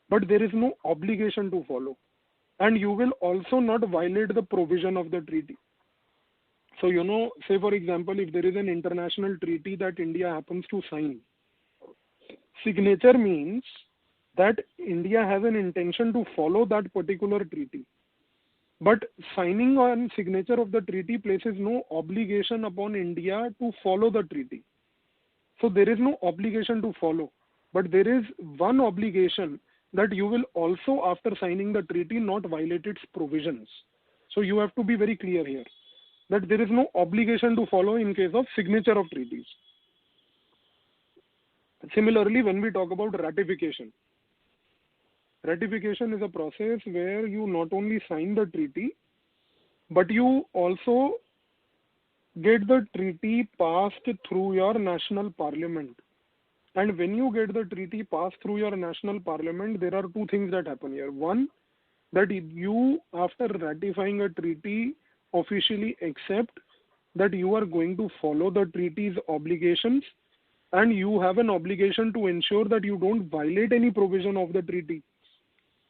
but there is no obligation to follow. And you will also not violate the provision of the treaty. So, say for example, if there is an international treaty that India happens to sign, signature means that India has an intention to follow that particular treaty. But signing on signature of the treaty places no obligation upon India to follow the treaty. So there is no obligation to follow, but there is one obligation that you will also, after signing the treaty, not violate its provisions. So you have to be very clear here that there is no obligation to follow in case of signature of treaties. Similarly, when we talk about ratification, ratification is a process where you not only sign the treaty, but you also get the treaty passed through your national parliament. And when you get the treaty passed through your national parliament, there are two things that happen here. One, that you, after ratifying a treaty, officially accept that you are going to follow the treaty's obligations, and you have an obligation to ensure that you don't violate any provision of the treaty.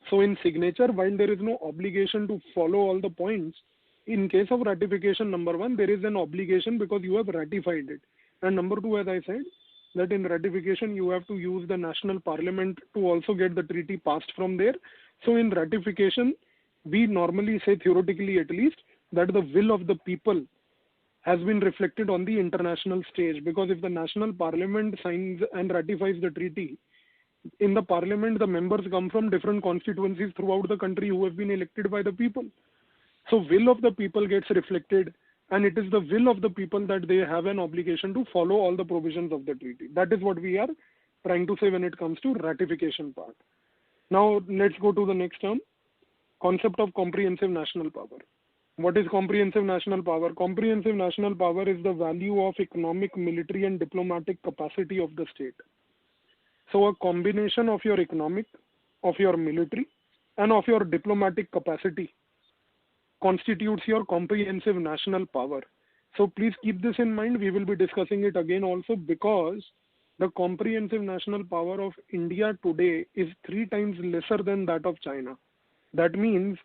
So in signature, while there is no obligation to follow all the points, in case of ratification, number one, there is an obligation because you have ratified it. And number two, as I said, that in ratification, you have to use the national parliament to also get the treaty passed from there. So in ratification, we normally say, theoretically at least, that the will of the people has been reflected on the international stage. Because if the national parliament signs and ratifies the treaty, in the parliament, the members come from different constituencies throughout the country who have been elected by the people. So will of the people gets reflected, and it is the will of the people that they have an obligation to follow all the provisions of the treaty. That is what we are trying to say when it comes to ratification part. Now let's go to the next term, concept of comprehensive national power. What is comprehensive national power? Comprehensive national power is the value of economic, military and diplomatic capacity of the state. So a combination of your economic, of your military and of your diplomatic capacity constitutes your comprehensive national power. So please keep this in mind. We will be discussing it again also, because the comprehensive national power of India today is 3 times lesser than that of China. That means,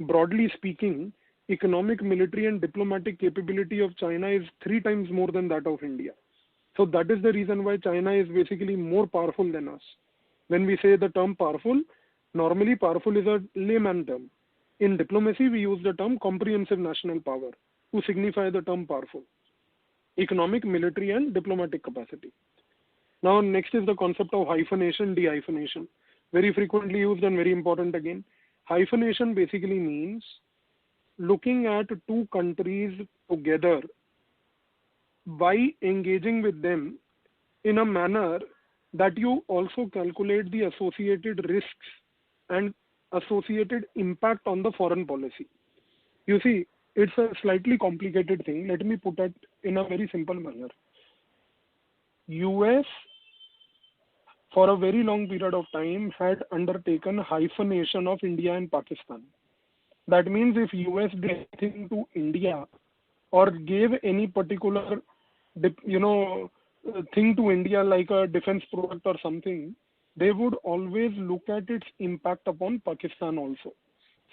broadly speaking, economic, military and diplomatic capability of China is 3 times more than that of India. So that is the reason why China is basically more powerful than us. When we say the term powerful, normally powerful is a layman term. In diplomacy, we use the term comprehensive national power to signify the term powerful. Economic, military and diplomatic capacity. Now next is the concept of hyphenation, dehyphenation. Very frequently used and very important again. Hyphenation basically means looking at 2 countries together by engaging with them in a manner that you also calculate the associated risks and associated impact on the foreign policy. You see, it's a slightly complicated thing. Let me put it in a very simple manner. US for a very long period of time had undertaken hyphenation of India and Pakistan. That means if US did anything to India or gave any particular thing to India like a defense product or something, they would always look at its impact upon Pakistan also.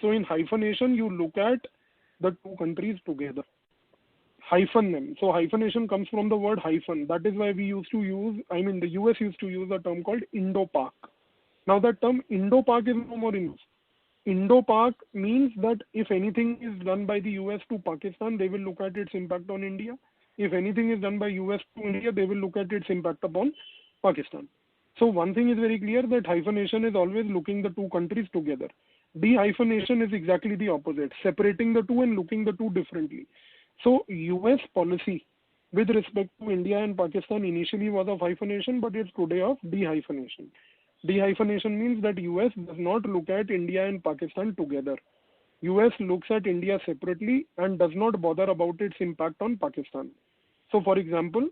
So in hyphenation, you look at the 2 countries together, hyphen them. So hyphenation comes from the word hyphen. That is why the US used to use a term called Indo-Pak. Now that term Indo-Pak is no more in use. Indo-Pak means that if anything is done by the US to Pakistan, they will look at its impact on India. If anything is done by US to India, they will look at its impact upon Pakistan. So one thing is very clear, that hyphenation is always looking the 2 countries together. Dehyphenation is exactly the opposite, separating the 2 and looking the 2 differently. So US policy with respect to India and Pakistan initially was of hyphenation, but it's today of dehyphenation. Dehyphenation means that US does not look at India and Pakistan together. US looks at India separately and does not bother about its impact on Pakistan. So for example,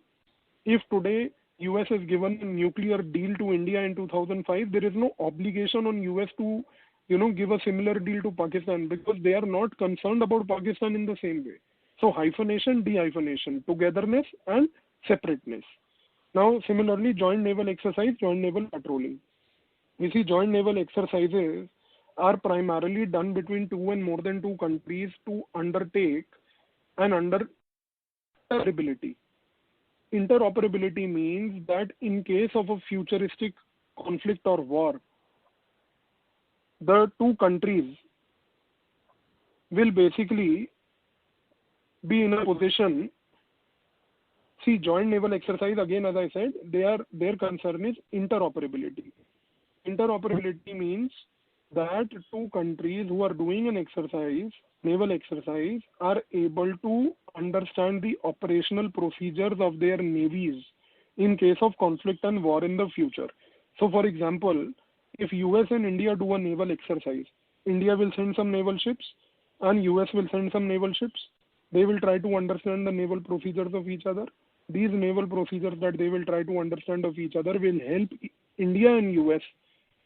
if today US has given a nuclear deal to India in 2005, there is no obligation on US to give a similar deal to Pakistan, because they are not concerned about Pakistan in the same way. So hyphenation, dehyphenation, togetherness and separateness. Now similarly, joint naval exercise, joint naval patrolling. We see joint naval exercises are primarily done between 2 and more than 2 countries to undertake an interoperability. Interoperability means that in case of a futuristic conflict or war, the 2 countries will basically be in a position. See, joint naval exercise, again as I said, their concern is interoperability. Interoperability means that 2 countries who are doing an exercise, naval exercise, are able to understand the operational procedures of their navies in case of conflict and war in the future. So for example, if US and India do a naval exercise, India will send some naval ships and US will send some naval ships. They will try to understand the naval procedures of each other. These naval procedures that they will try to understand of each other will help India and US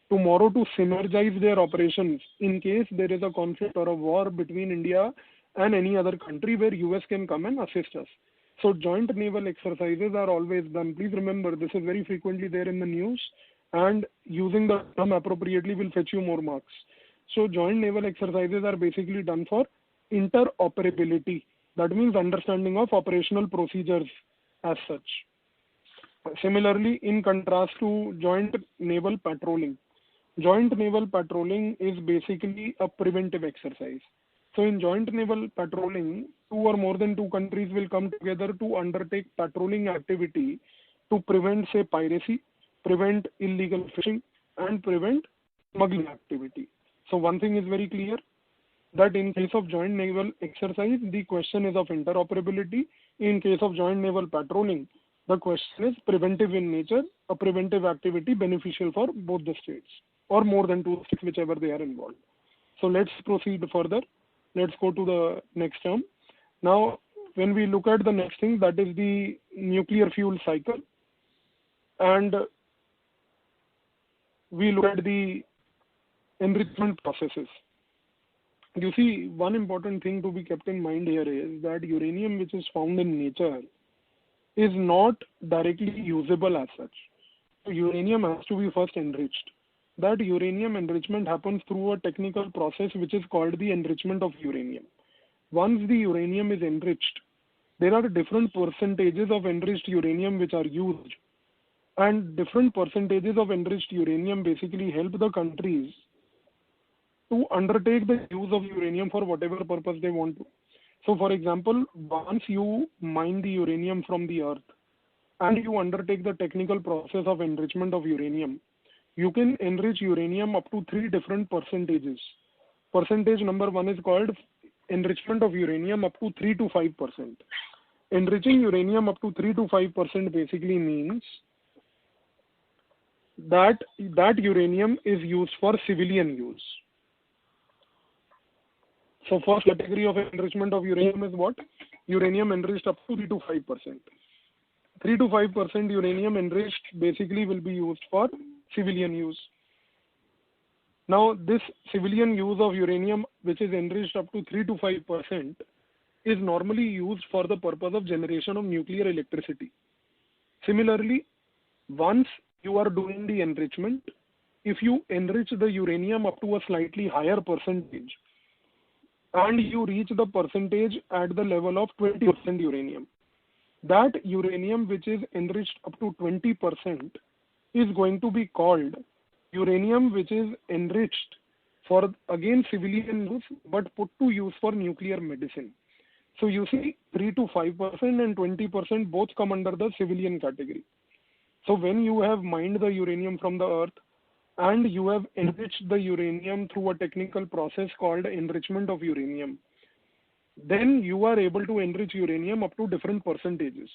tomorrow to synergize their operations in case there is a conflict or a war between India and any other country where US can come and assist us. So joint naval exercises are always done. Please remember, this is very frequently there in the news, and using the term appropriately will fetch you more marks. So joint naval exercises are basically done for interoperability. That means understanding of operational procedures as such. Similarly, in contrast to joint naval patrolling, joint naval patrolling is basically a preventive exercise. So in joint naval patrolling, two or more than two countries will come together to undertake patrolling activity to prevent, say, piracy, prevent illegal fishing, and prevent smuggling activity. So one thing is very clear, that in case of joint naval exercise, the question is of interoperability. In case of joint naval patrolling, the question is preventive in nature, a preventive activity beneficial for both the states or more than two states, whichever they are involved. So let's proceed further. Let's go to the next term. Now, when we look at the next thing, that is the nuclear fuel cycle, and we look at the enrichment processes. You see, one important thing to be kept in mind here is that uranium which is found in nature is not directly usable as such. So uranium has to be first enriched. That uranium enrichment happens through a technical process which is called the enrichment of uranium. Once the uranium is enriched, there are different percentages of enriched uranium which are used, and different percentages of enriched uranium basically help the countries to undertake the use of uranium for whatever purpose they want to. So for example, once you mine the uranium from the earth and you undertake the technical process of enrichment of uranium, you can enrich uranium up to three different percentages. Percentage number one is called enrichment of uranium up to 3 to 5%. Enriching uranium up to 3 to 5% basically means that uranium is used for civilian use. So first category of enrichment of uranium is what? Uranium enriched up to 3 to 5%. 3 to 5% uranium enriched basically will be used for civilian use. Now this civilian use of uranium which is enriched up to 3 to 5% is normally used for the purpose of generation of nuclear electricity. Similarly, once you are doing the enrichment, if you enrich the uranium up to a slightly higher percentage and you reach the percentage at the level of 20% uranium, that uranium which is enriched up to 20% is going to be called uranium which is enriched for again civilian use but put to use for nuclear medicine. So you see 3 to 5% and 20% both come under the civilian category. So when you have mined the uranium from the earth and you have enriched the uranium through a technical process called enrichment of uranium, then you are able to enrich uranium up to different percentages.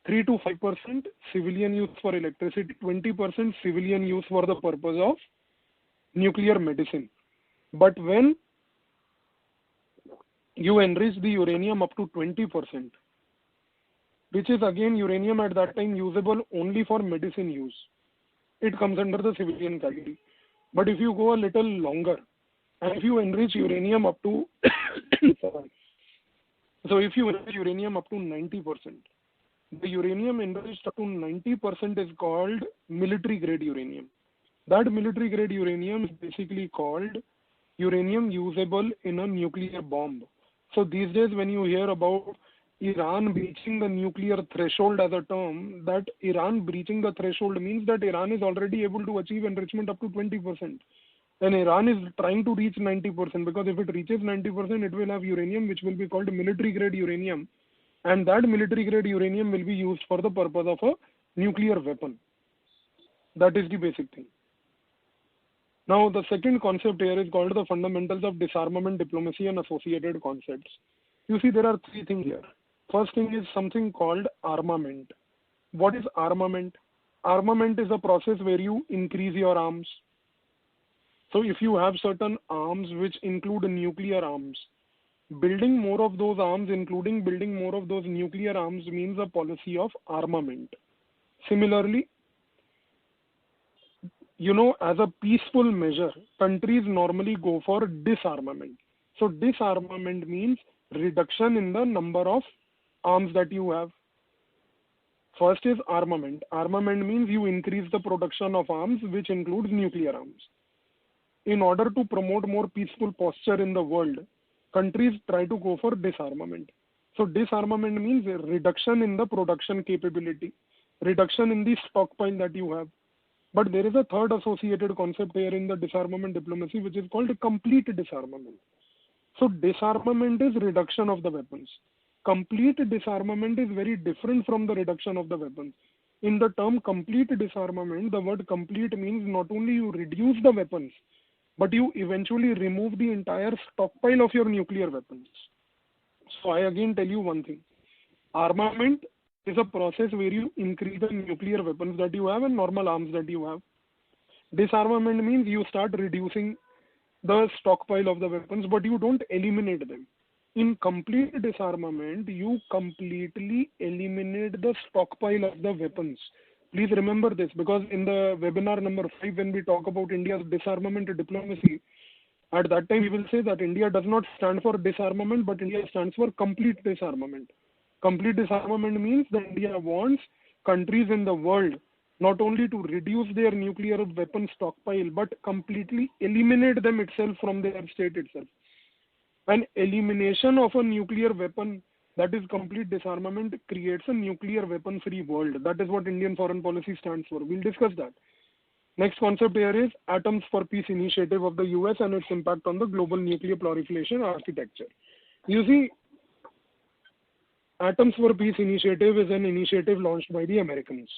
3 to 5% civilian use for electricity, 20% civilian use for the purpose of nuclear medicine. But when you enrich the uranium up to 20%, which is again uranium at that time usable only for medicine use, it comes under the civilian category. But if you go a little longer and if you enrich uranium up to so if you enrich uranium up to 90%, the uranium enriched up to 90% is called military grade uranium. That military grade uranium is basically called uranium usable in a nuclear bomb. So these days when you hear about Iran breaching the nuclear threshold as a term, that Iran breaching the threshold means that Iran is already able to achieve enrichment up to 20%. And Iran is trying to reach 90%, because if it reaches 90%, it will have uranium which will be called military grade uranium. And that military grade uranium will be used for the purpose of a nuclear weapon. That is the basic thing. Now the second concept here is called the fundamentals of disarmament diplomacy and associated concepts. You see, there are three things here. First thing is something called armament. What is armament? Armament is a process where you increase your arms. So if you have certain arms which include nuclear arms, building more of those arms, including building more of those nuclear arms, means a policy of armament. Similarly, as a peaceful measure, countries normally go for disarmament. So disarmament means reduction in the number of arms that you have. First is armament. Armament means you increase the production of arms, which includes nuclear arms. In order to promote more peaceful posture in the world, countries try to go for disarmament. So disarmament means a reduction in the production capability, reduction in the stockpile that you have. But there is a third associated concept here in the disarmament diplomacy, which is called complete disarmament. So disarmament is reduction of the weapons. Complete disarmament is very different from the reduction of the weapons. In the term complete disarmament, the word complete means not only you reduce the weapons, but you eventually remove the entire stockpile of your nuclear weapons. So I again tell you one thing. Armament is a process where you increase the nuclear weapons that you have and normal arms that you have. Disarmament means you start reducing the stockpile of the weapons, but you don't eliminate them. In complete disarmament, you completely eliminate the stockpile of the weapons. Please remember this, because in the webinar number 5, when we talk about India's disarmament diplomacy, at that time we will say that India does not stand for disarmament, but India stands for complete disarmament. Complete disarmament means that India wants countries in the world not only to reduce their nuclear weapon stockpile, but completely eliminate them itself from their state itself. An elimination of a nuclear weapon, that is complete disarmament, creates a nuclear weapon free world. That is what Indian foreign policy stands for. We'll discuss that. Next concept here is Atoms for Peace initiative of the US and its impact on the global nuclear proliferation architecture. You see, Atoms for Peace initiative is an initiative launched by the Americans.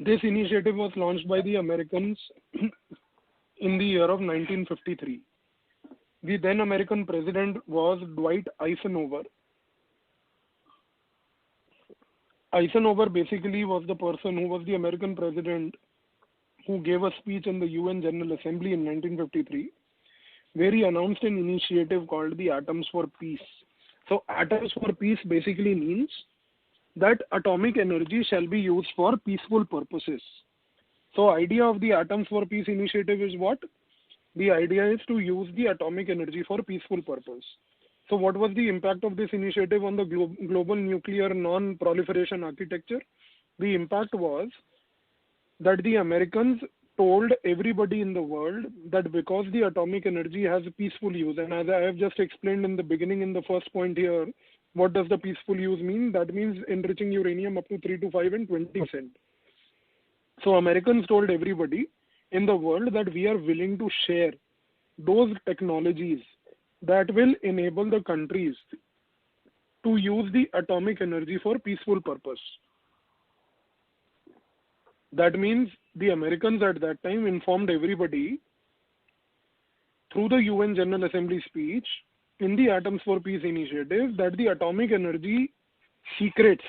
This initiative was launched by the Americans in the year of 1953. The then American president was Dwight Eisenhower. Eisenhower basically was the person who was the American president who gave a speech in the UN General Assembly in 1953, where he announced an initiative called the Atoms for Peace. So Atoms for Peace basically means that atomic energy shall be used for peaceful purposes. So idea of the Atoms for Peace initiative is what? The idea is to use the atomic energy for peaceful purpose. So what was the impact of this initiative on the global nuclear non-proliferation architecture? The impact was that the Americans told everybody in the world that because the atomic energy has a peaceful use, and as I have just explained in the beginning in the first point here, what does the peaceful use mean? That means enriching uranium up to 3 to 5 and 20%. So Americans told everybody in the world that we are willing to share those technologies that will enable the countries to use the atomic energy for peaceful purpose. That means the Americans at that time informed everybody through the UN General Assembly speech in the Atoms for Peace initiative that the atomic energy secrets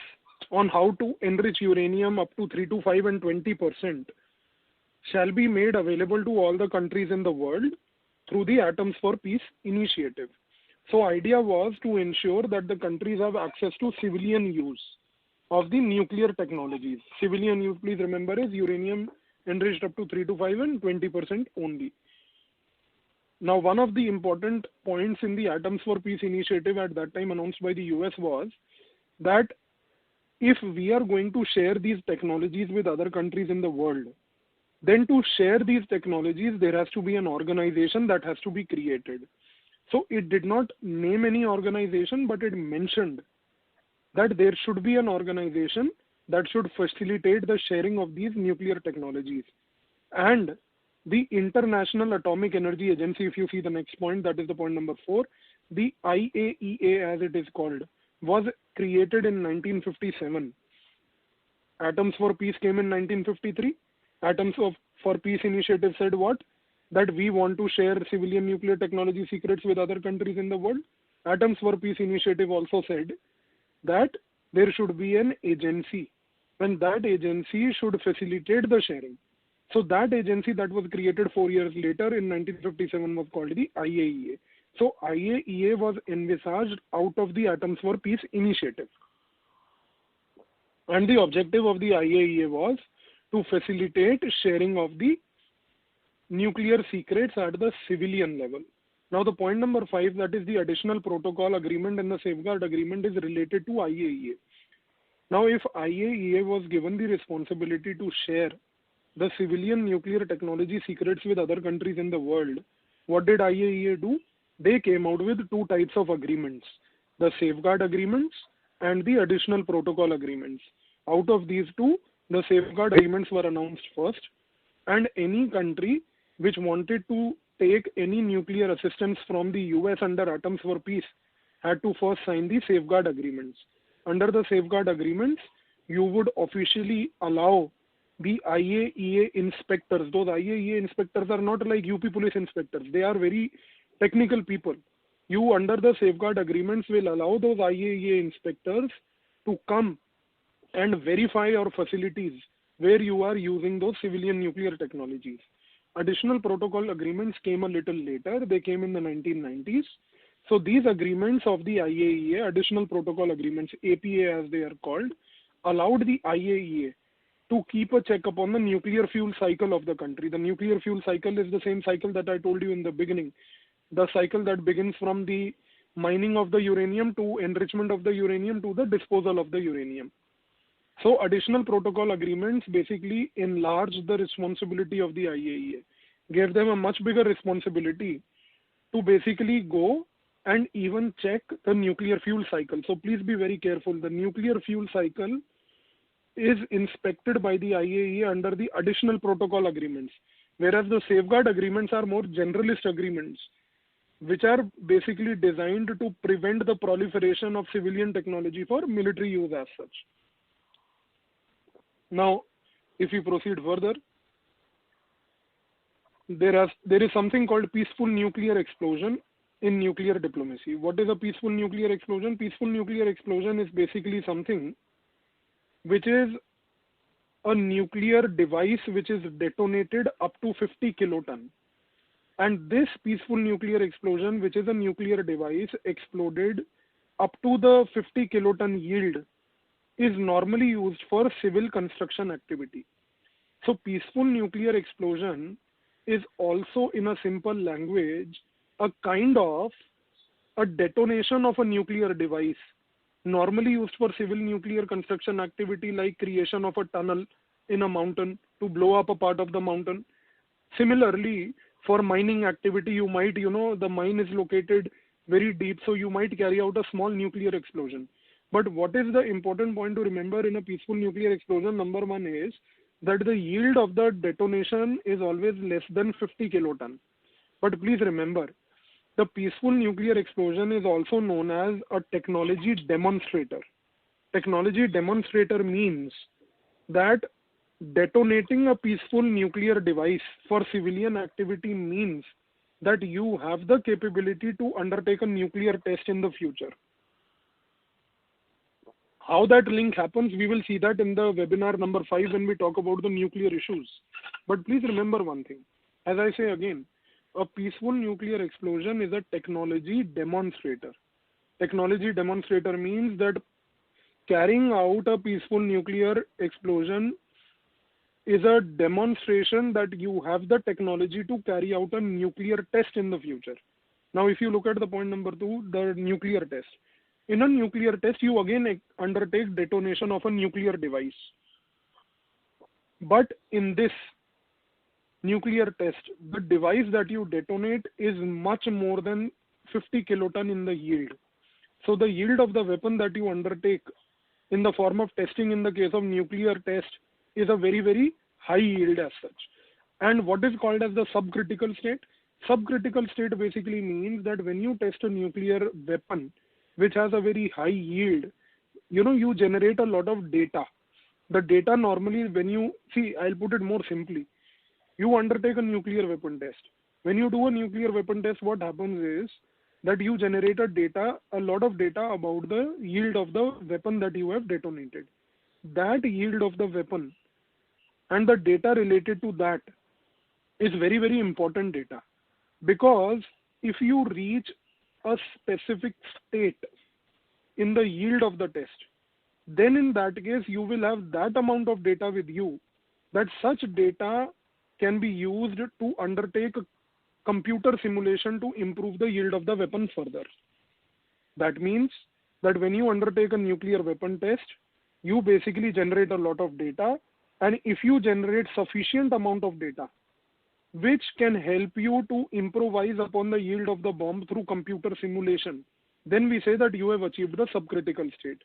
on how to enrich uranium up to 3 to 5 and 20% shall be made available to all the countries in the world through the Atoms for Peace initiative. So idea was to ensure that the countries have access to civilian use of the nuclear technologies. Civilian use, please remember, is uranium enriched up to 3 to 5 and 20% only. Now, one of the important points in the Atoms for Peace initiative at that time announced by the US was that if we are going to share these technologies with other countries in the world, then to share these technologies, there has to be an organization that has to be created. So it did not name any organization, but it mentioned that there should be an organization that should facilitate the sharing of these nuclear technologies. And the International Atomic Energy Agency, if you see the next point, that is the point number 4, the IAEA as it is called, was created in 1957. Atoms for Peace came in 1953. Atoms for Peace initiative said what? That we want to share civilian nuclear technology secrets with other countries in the world. Atoms for Peace initiative also said that there should be an agency, and that agency should facilitate the sharing. So that agency that was created 4 years later in 1957 was called the IAEA. So IAEA was envisaged out of the Atoms for Peace initiative. And the objective of the IAEA was to facilitate sharing of the nuclear secrets at the civilian level. Now the point number 5, that is the additional protocol agreement and the safeguard agreement, is related to IAEA. Now if IAEA was given the responsibility to share the civilian nuclear technology secrets with other countries in the world, what did IAEA do? They came out with 2 types of agreements, the safeguard agreements and the additional protocol agreements. Out of these 2, the safeguard agreements were announced first, and any country which wanted to take any nuclear assistance from the US under Atoms for Peace had to first sign the safeguard agreements. Under the safeguard agreements, you would officially allow the IAEA inspectors. Those IAEA inspectors are not like UP police inspectors. They are very technical people. You, under the safeguard agreements, will allow those IAEA inspectors to come and verify your facilities where you are using those civilian nuclear technologies. Additional protocol agreements came a little later. They came in the 1990s. So these agreements of the IAEA, additional protocol agreements, APA as they are called, allowed the IAEA to keep a check upon the nuclear fuel cycle of the country. The nuclear fuel cycle is the same cycle that I told you in the beginning. The cycle that begins from the mining of the uranium to enrichment of the uranium to the disposal of the uranium. So additional protocol agreements basically enlarged the responsibility of the IAEA, gave them a much bigger responsibility to basically go and even check the nuclear fuel cycle. So please be very careful. The nuclear fuel cycle is inspected by the IAEA under the additional protocol agreements, whereas the safeguard agreements are more generalist agreements, which are basically designed to prevent the proliferation of civilian technology for military use as such. Now, if we proceed further, there is something called peaceful nuclear explosion in nuclear diplomacy. What is a peaceful nuclear explosion? Peaceful nuclear explosion is basically something which is a nuclear device which is detonated up to 50 kiloton. And this peaceful nuclear explosion, which is a nuclear device exploded up to the 50 kiloton yield, is normally used for civil construction activity. So peaceful nuclear explosion is also, in a simple language, a kind of a detonation of a nuclear device, normally used for civil nuclear construction activity like creation of a tunnel in a mountain to blow up a part of the mountain. Similarly, for mining activity, you might, the mine is located very deep, so you might carry out a small nuclear explosion. But what is the important point to remember in a peaceful nuclear explosion? Number one is that the yield of the detonation is always less than 50 kiloton. But please remember, the peaceful nuclear explosion is also known as a technology demonstrator. Technology demonstrator means that detonating a peaceful nuclear device for civilian activity means that you have the capability to undertake a nuclear test in the future. How that link happens, we will see that in the webinar number 5 when we talk about the nuclear issues. But please remember one thing. As I say again, a peaceful nuclear explosion is a technology demonstrator. Technology demonstrator means that carrying out a peaceful nuclear explosion is a demonstration that you have the technology to carry out a nuclear test in the future. Now, if you look at the point number 2, the nuclear test. In a nuclear test, you again undertake detonation of a nuclear device. But in this nuclear test, the device that you detonate is much more than 50 kiloton in the yield. So the yield of the weapon that you undertake in the form of testing in the case of nuclear test is a very, very high yield as such. And what is called as the subcritical state? Subcritical state basically means that when you test a nuclear weapon which has a very high yield, you generate a lot of data. The data normally, when you see, I'll put it more simply. You undertake a nuclear weapon test. When you do a nuclear weapon test, what happens is that you generate a lot of data about the yield of the weapon that you have detonated. That yield of the weapon and the data related to that is very, very important data. Because if you reach a specific state in the yield of the test, then in that case you will have that amount of data with you, that such data can be used to undertake a computer simulation to improve the yield of the weapon further. That means that when you undertake a nuclear weapon test, you basically generate a lot of data, and if you generate sufficient amount of data which can help you to improvise upon the yield of the bomb through computer simulation, then we say that you have achieved the subcritical state.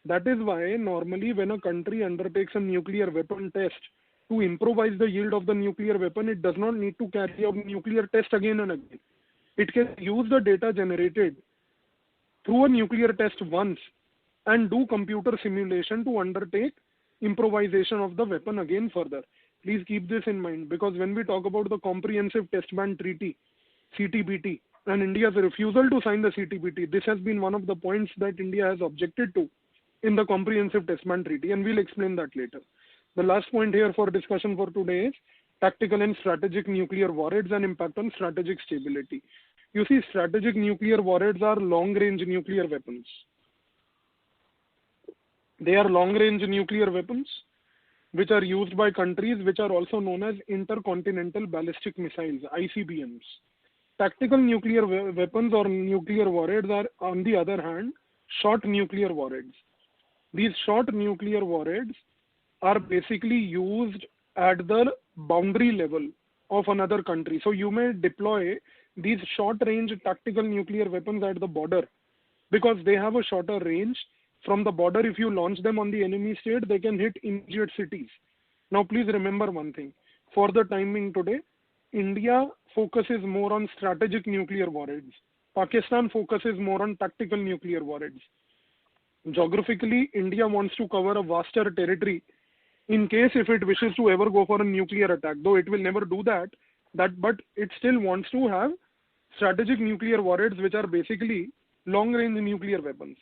That is why normally when a country undertakes a nuclear weapon test to improvise the yield of the nuclear weapon, it does not need to carry out nuclear test again and again. It can use the data generated through a nuclear test once and do computer simulation to undertake improvisation of the weapon again further. Please keep this in mind, because when we talk about the Comprehensive Test Ban Treaty, CTBT, and India's refusal to sign the CTBT, this has been one of the points that India has objected to in the Comprehensive Test Ban Treaty, and we'll explain that later. The last point here for discussion for today is tactical and strategic nuclear warheads and impact on strategic stability. You see, strategic nuclear warheads are long-range nuclear weapons. They are long-range nuclear weapons which are used by countries which are also known as intercontinental ballistic missiles, ICBMs. Tactical nuclear weapons or nuclear warheads are, on the other hand, short nuclear warheads. These short nuclear warheads are basically used at the boundary level of another country. So you may deploy these short-range tactical nuclear weapons at the border because they have a shorter range. From the border, if you launch them on the enemy state, they can hit immediate cities. Now, please remember one thing. For the timing today, India focuses more on strategic nuclear warheads. Pakistan focuses more on tactical nuclear warheads. Geographically, India wants to cover a vaster territory in case if it wishes to ever go for a nuclear attack, though it will never do that, but it still wants to have strategic nuclear warheads, which are basically long-range nuclear weapons.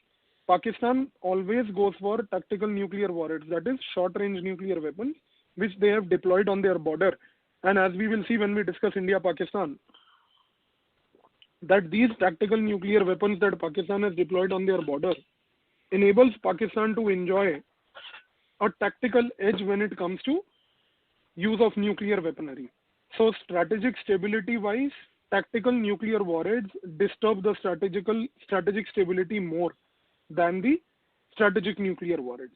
Pakistan always goes for tactical nuclear warheads, that is short-range nuclear weapons, which they have deployed on their border. And as we will see when we discuss India-Pakistan, that these tactical nuclear weapons that Pakistan has deployed on their border enables Pakistan to enjoy a tactical edge when it comes to use of nuclear weaponry. So strategic stability wise, tactical nuclear warheads disturb the strategic stability more than the strategic nuclear warheads.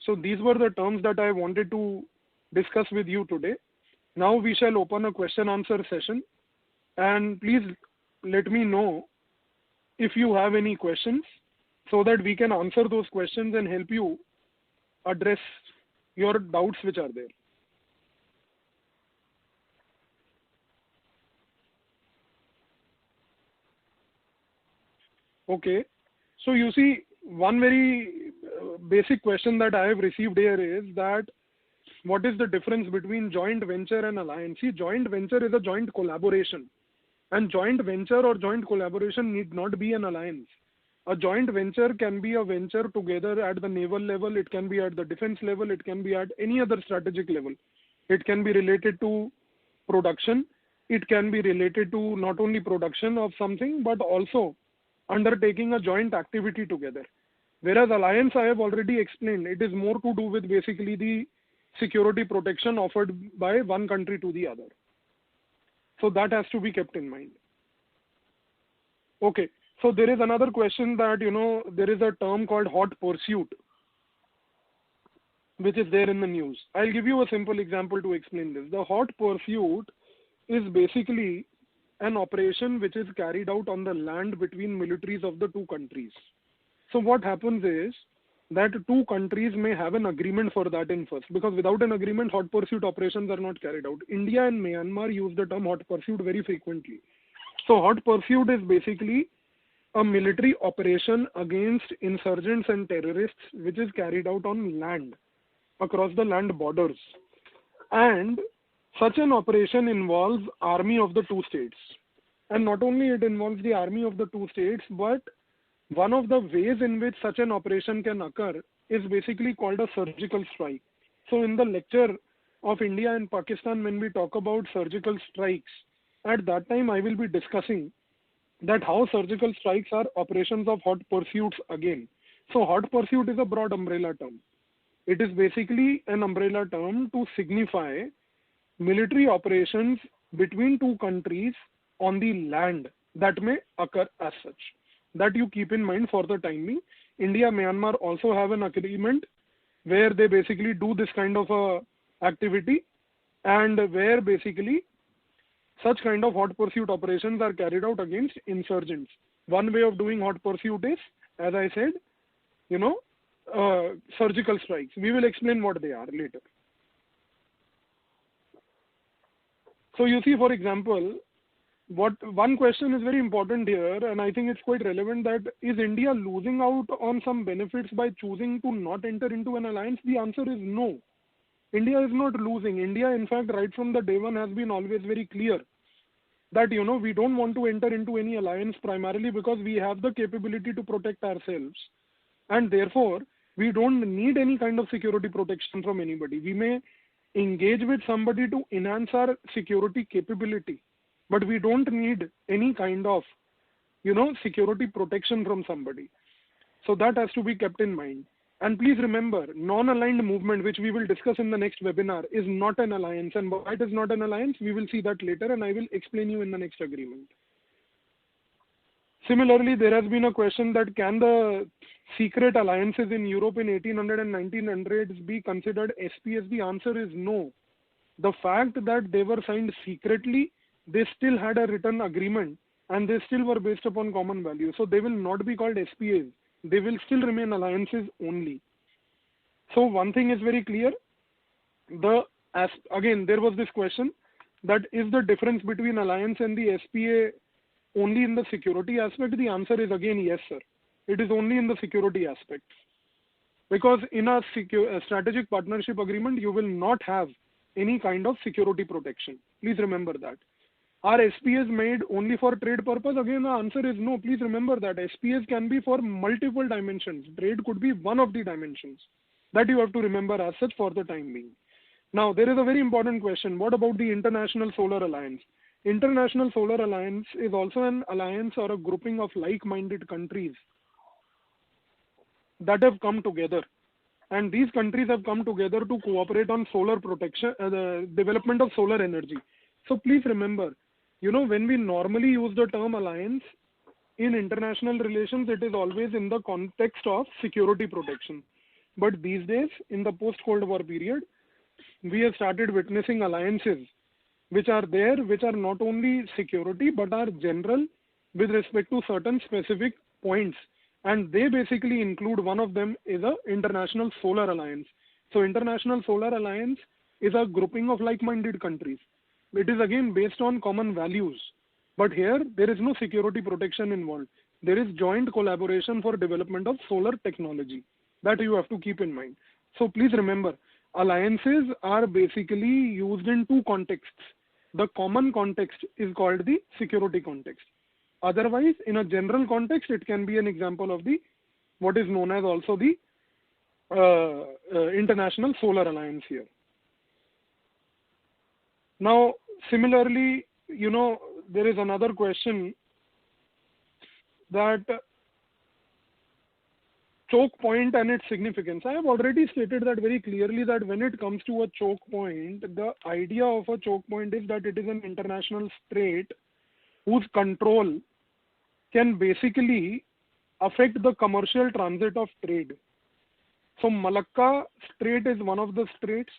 So these were the terms that I wanted to discuss with you today. Now we shall open a question answer session, and please let me know if you have any questions so that we can answer those questions and help you address your doubts which are there. Okay, so you see, one very basic question that I have received here is that what is the difference between joint venture and alliance? See, joint venture is a joint collaboration, and joint venture or joint collaboration need not be an alliance. A joint venture can be a venture together at the naval level, it can be at the defense level, it can be at any other strategic level. It can be related to production, it can be related to not only production of something, but also undertaking a joint activity together. Whereas alliance, I have already explained, it is more to do with basically the security protection offered by one country to the other. So that has to be kept in mind. Okay, so there is another question that, there is a term called hot pursuit, which is there in the news. I'll give you a simple example to explain this. The hot pursuit is basically an operation which is carried out on the land between militaries of the two countries. So what happens is that two countries may have an agreement for that in first, because without an agreement, hot pursuit operations are not carried out. India and Myanmar use the term hot pursuit very frequently. So hot pursuit is basically a military operation against insurgents and terrorists which is carried out on land, across the land borders. And such an operation involves army of the two states. And not only it involves the army of the two states, but one of the ways in which such an operation can occur is basically called a surgical strike. So in the lecture of India and Pakistan, when we talk about surgical strikes, at that time I will be discussing that how surgical strikes are operations of hot pursuits again. So hot pursuit is a broad umbrella term. It is basically an umbrella term to signify military operations between two countries on the land that may occur as such. That you keep in mind for the time being. India, Myanmar also have an agreement where they basically do this kind of a activity, and where basically such kind of hot pursuit operations are carried out against insurgents. One way of doing hot pursuit is, as I said, surgical strikes. We will explain what they are later. So you see, for example, what one question is very important here, and I think it's quite relevant, that is India losing out on some benefits by choosing to not enter into an alliance? The answer is no. India is not losing. India, in fact, right from the day one has been always very clear that, we don't want to enter into any alliance primarily because we have the capability to protect ourselves. And therefore, we don't need any kind of security protection from anybody. We may engage with somebody to enhance our security capability, but we don't need any kind of, security protection from somebody. So that has to be kept in mind. And please remember, non-aligned movement, which we will discuss in the next webinar, is not an alliance. And why it is not an alliance, we will see that later, and I will explain you in the next agreement. Similarly, there has been a question that can the secret alliances in Europe in 1800 and 1900s be considered SPS? The answer is no. The fact that they were signed secretly, they still had a written agreement, and they still were based upon common values. So they will not be called SPAs. They will still remain alliances only. So one thing is very clear. Again, there was this question that is the difference between alliance and the SPA only in the security aspect? The answer is again yes, sir. It is only in the security aspect. Because in a strategic partnership agreement, you will not have any kind of security protection. Please remember that. Are SPAs made only for trade purpose? Again, the answer is no. Please remember that SPAs can be for multiple dimensions. Trade could be one of the dimensions. That you have to remember as such for the time being. Now, there is a very important question. What about the International Solar Alliance? International Solar Alliance is also an alliance or a grouping of like-minded countries that have come together. And these countries have come together to cooperate on solar protection, the development of solar energy. So please remember, when we normally use the term alliance in international relations, it is always in the context of security protection. But these days, in the post-Cold War period, we have started witnessing alliances which are there, which are not only security, but are general with respect to certain specific points. And they basically include, one of them is a International Solar Alliance. So International Solar Alliance is a grouping of like-minded countries. It is again based on common values. But here, there is no security protection involved. There is joint collaboration for development of solar technology. That you have to keep in mind. So please remember, alliances are basically used in two contexts. The common context is called the security context. Otherwise, in a general context, it can be an example of the what is known as also the International Solar Alliance here. Now, similarly, there is another question that choke point and its significance. I have already stated that very clearly, that when it comes to a choke point, the idea of a choke point is that it is an international strait whose control can basically affect the commercial transit of trade. So Malacca Strait is one of the straits.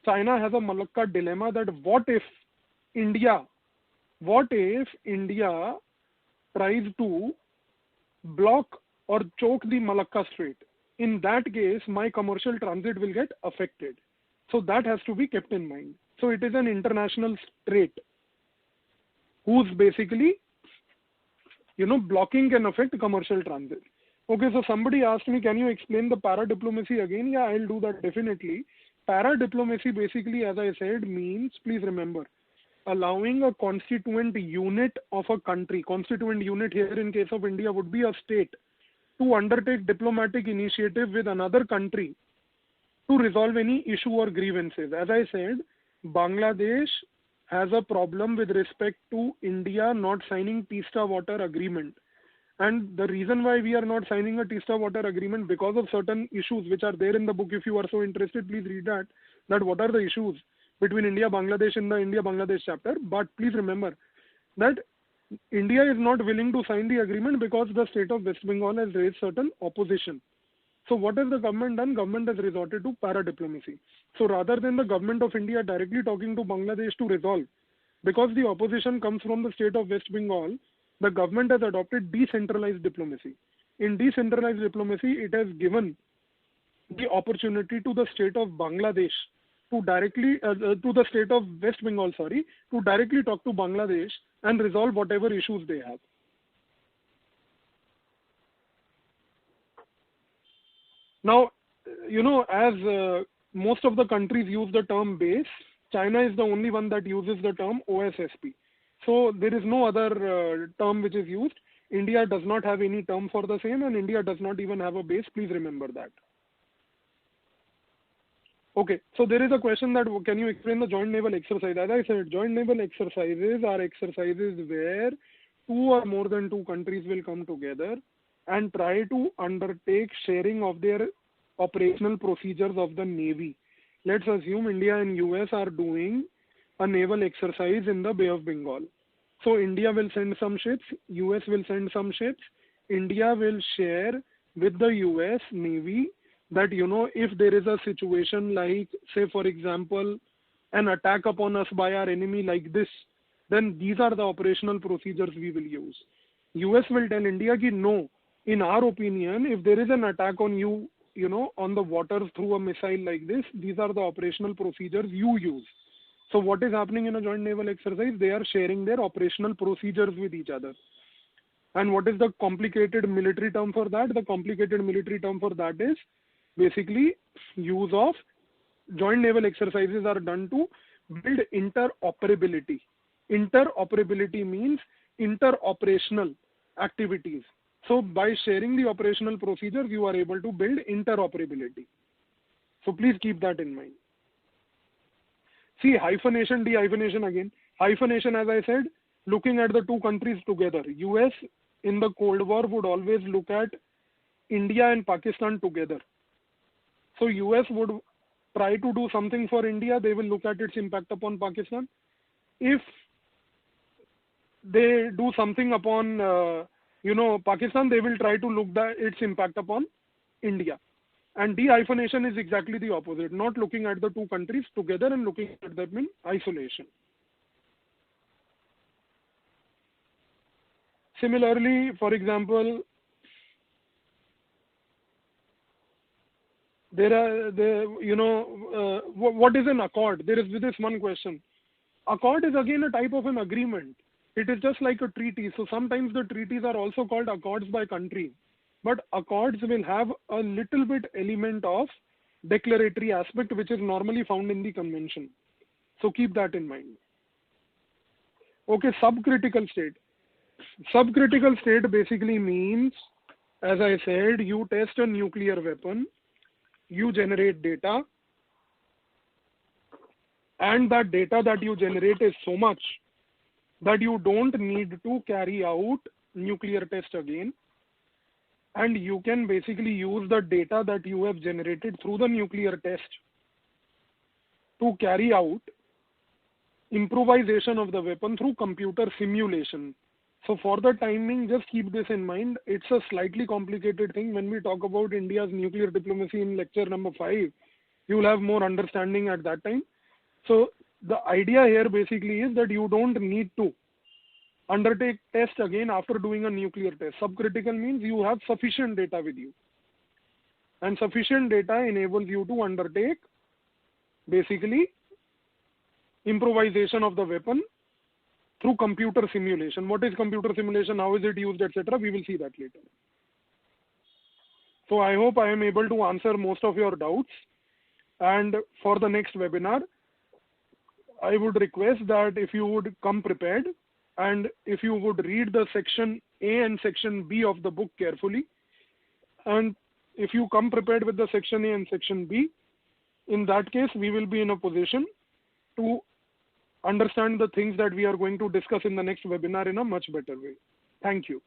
China has a Malacca dilemma, that what if India tries to block or choke the Malacca Strait? In that case, my commercial transit will get affected. So that has to be kept in mind. So it is an international strait whose basically, blocking can affect commercial transit. Okay, so somebody asked me, can you explain the para-diplomacy again? Yeah, I'll do that definitely. Para-diplomacy basically, as I said, means, please remember, allowing a constituent unit of a country. Constituent unit here in case of India would be a state, to undertake diplomatic initiative with another country to resolve any issue or grievances. As I said, Bangladesh has a problem with respect to India not signing Teesta Water Agreement. And the reason why we are not signing a Teesta Water Agreement, because of certain issues which are there in the book. If you are so interested, please read that what are the issues between India Bangladesh in the India Bangladesh chapter. But please remember that India is not willing to sign the agreement because the state of West Bengal has raised certain opposition. So what has the government done? Government has resorted to para-diplomacy. So rather than the government of India directly talking to Bangladesh to resolve, because the opposition comes from the state of West Bengal, the government has adopted decentralized diplomacy. In decentralized diplomacy, it has given the opportunity to the state of Bangladesh to directly to the state of West Bengal, sorry, to directly talk to Bangladesh and resolve whatever issues they have. Now, as most of the countries use the term base, China is the only one that uses the term OSSP. So there is no other term which is used. India does not have any term for the same, and India does not even have a base. Please remember that. Okay, so there is a question that can you explain the joint naval exercise? As I said, joint naval exercises are exercises where two or more than two countries will come together and try to undertake sharing of their operational procedures of the Navy. Let's assume India and US are doing a naval exercise in the Bay of Bengal. So India will send some ships, US will send some ships, India will share with the US Navy that, if there is a situation like, say, for example, an attack upon us by our enemy like this, then these are the operational procedures we will use. US will tell India ki no, in our opinion, if there is an attack on you, on the waters through a missile like this, these are the operational procedures you use. So what is happening in a joint naval exercise? They are sharing their operational procedures with each other. And what is the complicated military term for that? The complicated military term for that is basically use of joint naval exercises are done to build interoperability. Interoperability means interoperational activities. So by sharing the operational procedures, you are able to build interoperability. So please keep that in mind. See, hyphenation, dehyphenation again. Hyphenation, as I said, looking at the two countries together. US in the Cold War would always look at India and Pakistan together. So US would try to do something for India, they will look at its impact upon Pakistan. If they do something upon, Pakistan, they will try to look at its impact upon India. And dehyphenation is exactly the opposite, not looking at the two countries together and looking at them in isolation. Similarly, for example, what is an accord? There is this one question. Accord is again a type of an agreement. It is just like a treaty. So sometimes the treaties are also called accords by country. But accords will have a little bit element of declaratory aspect, which is normally found in the convention. So keep that in mind. Okay, subcritical state. Subcritical state basically means, as I said, you test a nuclear weapon, you generate data, and that data that you generate is so much that you don't need to carry out nuclear test again, and you can basically use the data that you have generated through the nuclear test to carry out improvisation of the weapon through computer simulation. So for the timing, just keep this in mind. It's a slightly complicated thing. When we talk about India's nuclear diplomacy in lecture number 5, you will have more understanding at that time. So the idea here basically is that you don't need to undertake test again after doing a nuclear test. Subcritical means you have sufficient data with you. And sufficient data enables you to undertake basically improvisation of the weapon through computer simulation. What is computer simulation? How is it used, etc.? We will see that later. So I hope I am able to answer most of your doubts. And for the next webinar, I would request that if you would come prepared and if you would read the section A and section B of the book carefully, and if you come prepared with the section A and section B, in that case, we will be in a position to understand the things that we are going to discuss in the next webinar in a much better way. Thank you.